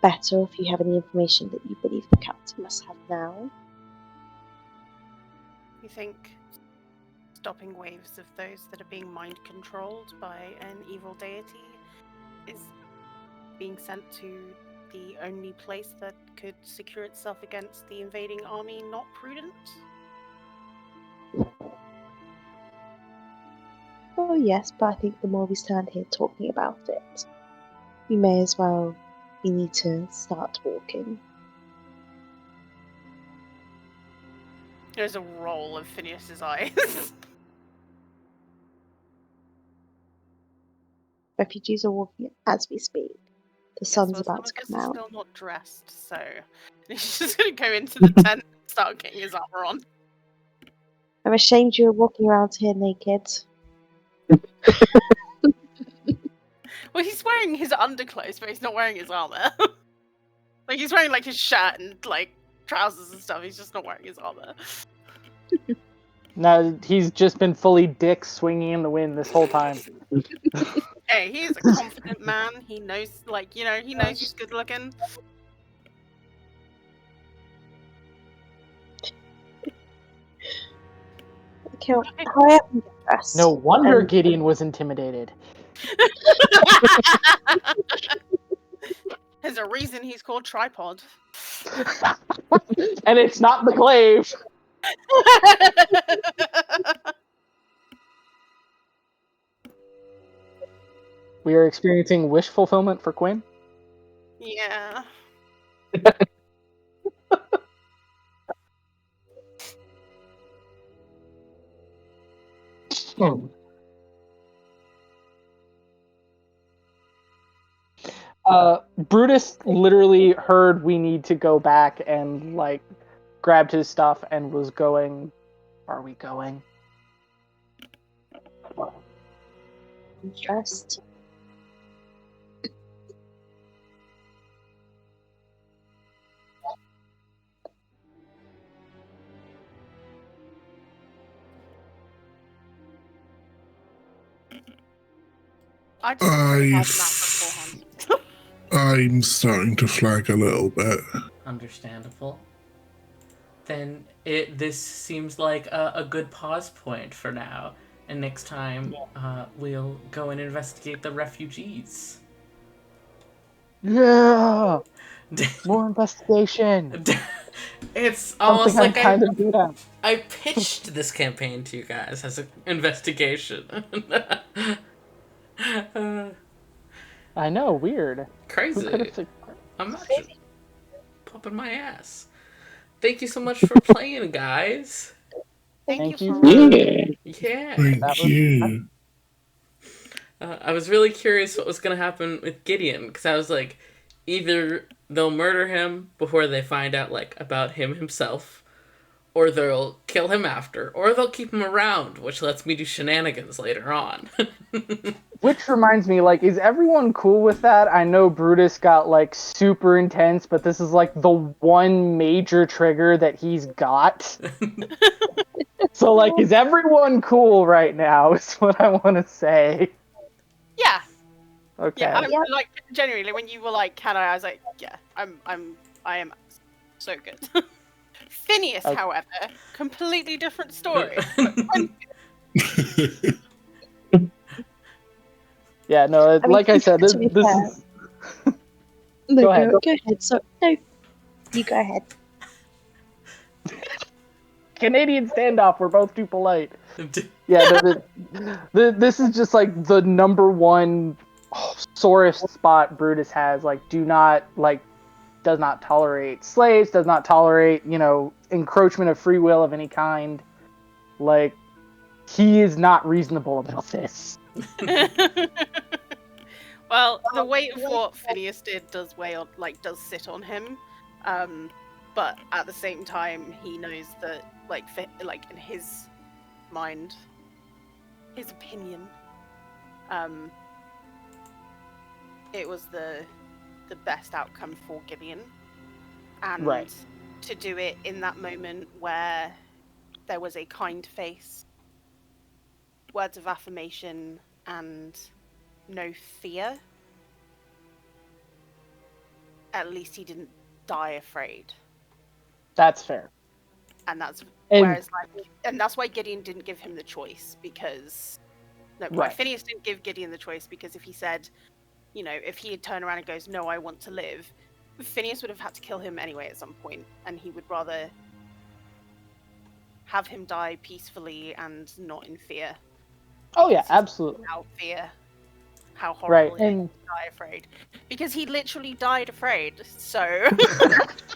A: better, if you have any information that you believe the captain must have now.
C: You think stopping waves of those that are being mind-controlled by an evil deity is being sent to the only place that could secure itself against the invading army not prudent?
A: Oh yes, but I think the more we stand here talking about it, we may as well. We need to start walking.
C: There's a roll of Phineas's eyes.
A: Refugees are walking as we speak. The sun's about to come out.
C: Still not dressed, so He's just gonna go into the tent and start getting his armor on.
A: I'm ashamed you were walking around here naked.
C: Well, he's wearing his underclothes, but he's not wearing his armor. Like, he's wearing, like, his shirt and, like, trousers and stuff. He's just not wearing his armor.
B: No, he's just been fully dick swinging in the wind this whole time.
C: Hey, he's a confident man. He knows, like, you know, he knows he's good looking.
A: Okay, hurry up and get dressed.
B: No wonder Gideon was intimidated.
C: There's a reason he's called Tripod.
B: And it's not the glaive. We are experiencing wish fulfillment for Quinn.
C: Yeah.
B: Brutus literally heard we need to go back and, like, grabbed his stuff and was going. Are we going?
A: I'm dressed.
C: I just had
E: I
C: that beforehand.
E: I'm starting to flag a little bit.
G: Understandable. Then this seems like a good pause point for now. And next time, we'll go and investigate the refugees.
B: Yeah! More investigation!
G: It's almost
B: Something
G: like
B: I'm kind of good at.
G: I pitched this campaign to you guys as an investigation.
B: I know, weird.
G: Crazy.
B: Who could have
G: Imagine. Popping my ass. Thank you so much for playing, guys.
C: Thank you
B: you.
C: for
G: Yeah.
E: Thank you.
G: I was really curious what was going to happen with Gideon, because I was like, either they'll murder him before they find out, like, about him himself, or they'll kill him after, or they'll keep him around, which lets me do shenanigans later on.
B: Which reminds me, like, is everyone cool with that? I know Brutus got, like, super intense, but this is, like, the one major trigger that he's got. So, like, is everyone cool right now, is what I want to say.
C: Yeah.
B: Okay.
C: Yeah, like, genuinely, when you were like, can I was like, yeah, I am so good. Phineas,
B: Okay.
C: however, completely different story.
B: Yeah, no, like I said, this
A: to be
B: is...
A: fair. No,
B: Go ahead.
A: Go ahead. So, no, you go ahead.
B: Canadian standoff, we're both too polite. Yeah, this is just, like, the number one sorest spot Brutus has. Like, does not tolerate slaves, does not tolerate, encroachment of free will of any kind. Like, he is not reasonable about this.
C: Well, the weight of what Phineas did does sit on him, but at the same time, he knows that, like in his mind, his opinion, it was the best outcome for Gideon, and
B: Right.
C: to do it in that moment where there was a kind face, words of affirmation, and no fear. At least he didn't die afraid,
B: That's fair.
C: and that's
B: And
C: that's why Gideon didn't give him the choice, because
B: Right.
C: Phineas didn't give Gideon the choice, because if he said, if he had turned around and goes, no, I want to live, Phineas would have had to kill him anyway at some point, and he would rather have him die peacefully and not in fear.
B: oh yeah, absolutely.
C: Without fear. How
B: Right.
C: horrible it is
B: And
C: to die afraid. Because he literally died afraid, so...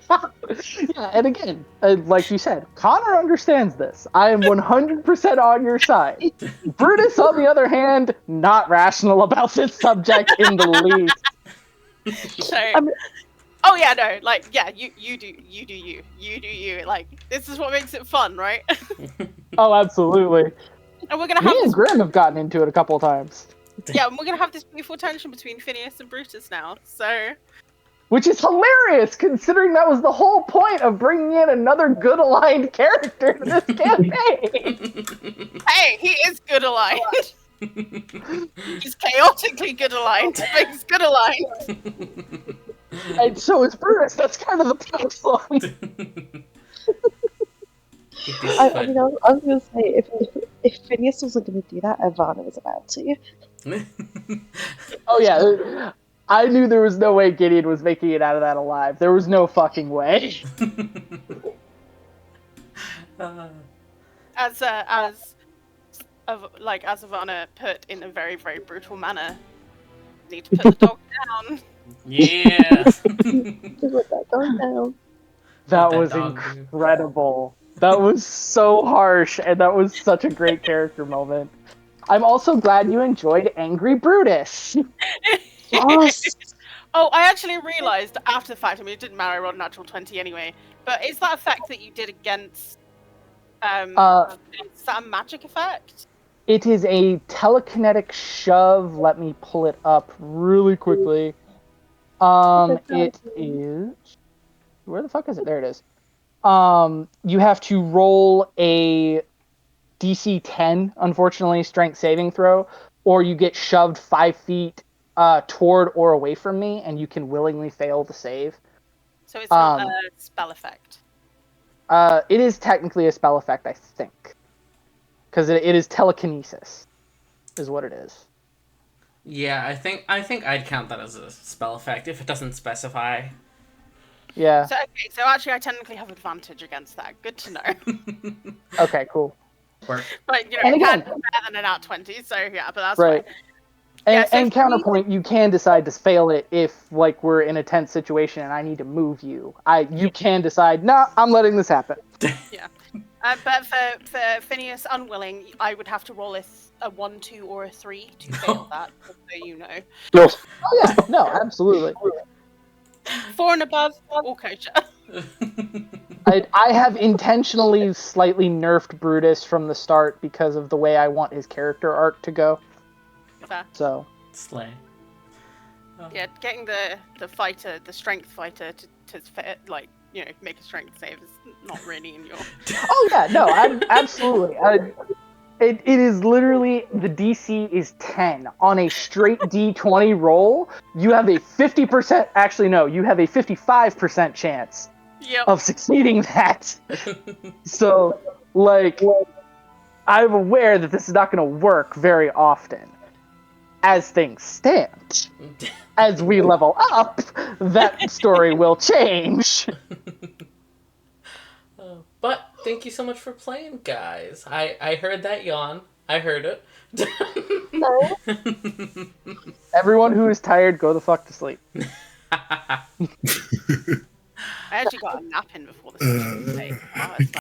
B: yeah, and again, like you said, Connor understands this. I am 100% on your side. Brutus, on the other hand, not rational about this subject in the least.
C: so Oh yeah, no, like yeah, you do you. Like this is what makes it fun, right?
B: Oh, absolutely.
C: And we're gonna
B: Me
C: have
B: and
C: this.
B: Grim have gotten into it a couple times,
C: Yeah, and we're gonna have this beautiful tension between Phineas and Brutus now. So
B: which is hilarious considering that was the whole point of bringing in another good aligned character to this campaign.
C: hey, he is good aligned. He's chaotically good aligned, but he's good aligned.
B: And so is Brutus. That's kind of the problem.
G: It is
A: I mean,
G: fun.
A: I was going to say, if Phineas wasn't going to do that, Ivana was about to.
B: Oh yeah, I knew there was no way Gideon was making it out of that alive. There was no fucking way.
C: As Ivana put in a very, very brutal manner, need to put the dog down.
G: Yeah.
A: Just let that go down.
B: That
G: that
B: was
G: dog do.
B: incredible. That was so harsh, and that was such a great character moment. I'm also glad you enjoyed Angry Brutus.
A: Yes!
C: Oh, I actually realised after the fact. I mean, it didn't matter. I rolled a natural 20 anyway. But is that effect that you did against? Is that a magic effect?
B: It is a telekinetic shove. Let me pull it up really quickly. It is. Where the fuck is it? There it is. You have to roll a DC 10, unfortunately, strength saving throw, or you get shoved 5 feet toward or away from me, and you can willingly fail to save.
C: So it's not a spell effect.
B: It is technically a spell effect, I think, because it is telekinesis, is what it is.
G: Yeah, I think I'd count that as a spell effect if it doesn't specify.
B: Yeah.
C: So okay, so actually, I technically have advantage against that. Good to know.
B: Okay, cool.
G: Work.
C: But you know,
B: And
C: it can
B: again-
C: be better than an out 20. So yeah, but that's
B: Right.
C: fine.
B: And,
C: Yeah, so
B: and counterpoint, you can decide to fail it if, like, we're in a tense situation and I need to move you. You can decide, nah, I'm letting this happen.
C: Yeah. But for Phineas unwilling, I would have to roll a 1, 2, or a 3 to fail that, just so you know.
D: No,
B: Oh yeah, no, absolutely.
C: 4 and above, all kosher.
B: I have intentionally slightly nerfed Brutus from the start because of the way I want his character arc to go.
C: Fair.
B: So
G: Slay.
C: Yeah, getting the fighter, the strength fighter, to like, you know, make a strength save is not really in your.
B: oh yeah, no, absolutely. It is literally, the DC is 10. On a straight D20 roll, you have a 50%, actually no, you have a 55% chance
C: Yep.
B: of succeeding that. So, like, I'm aware that this is not going to work very often. As things stand, as we level up, that story will change.
G: But thank you so much for playing, guys. I heard that yawn. I heard it.
B: Everyone who is tired, go the fuck to sleep.
C: I actually got a nap in before the session today. Wow, it's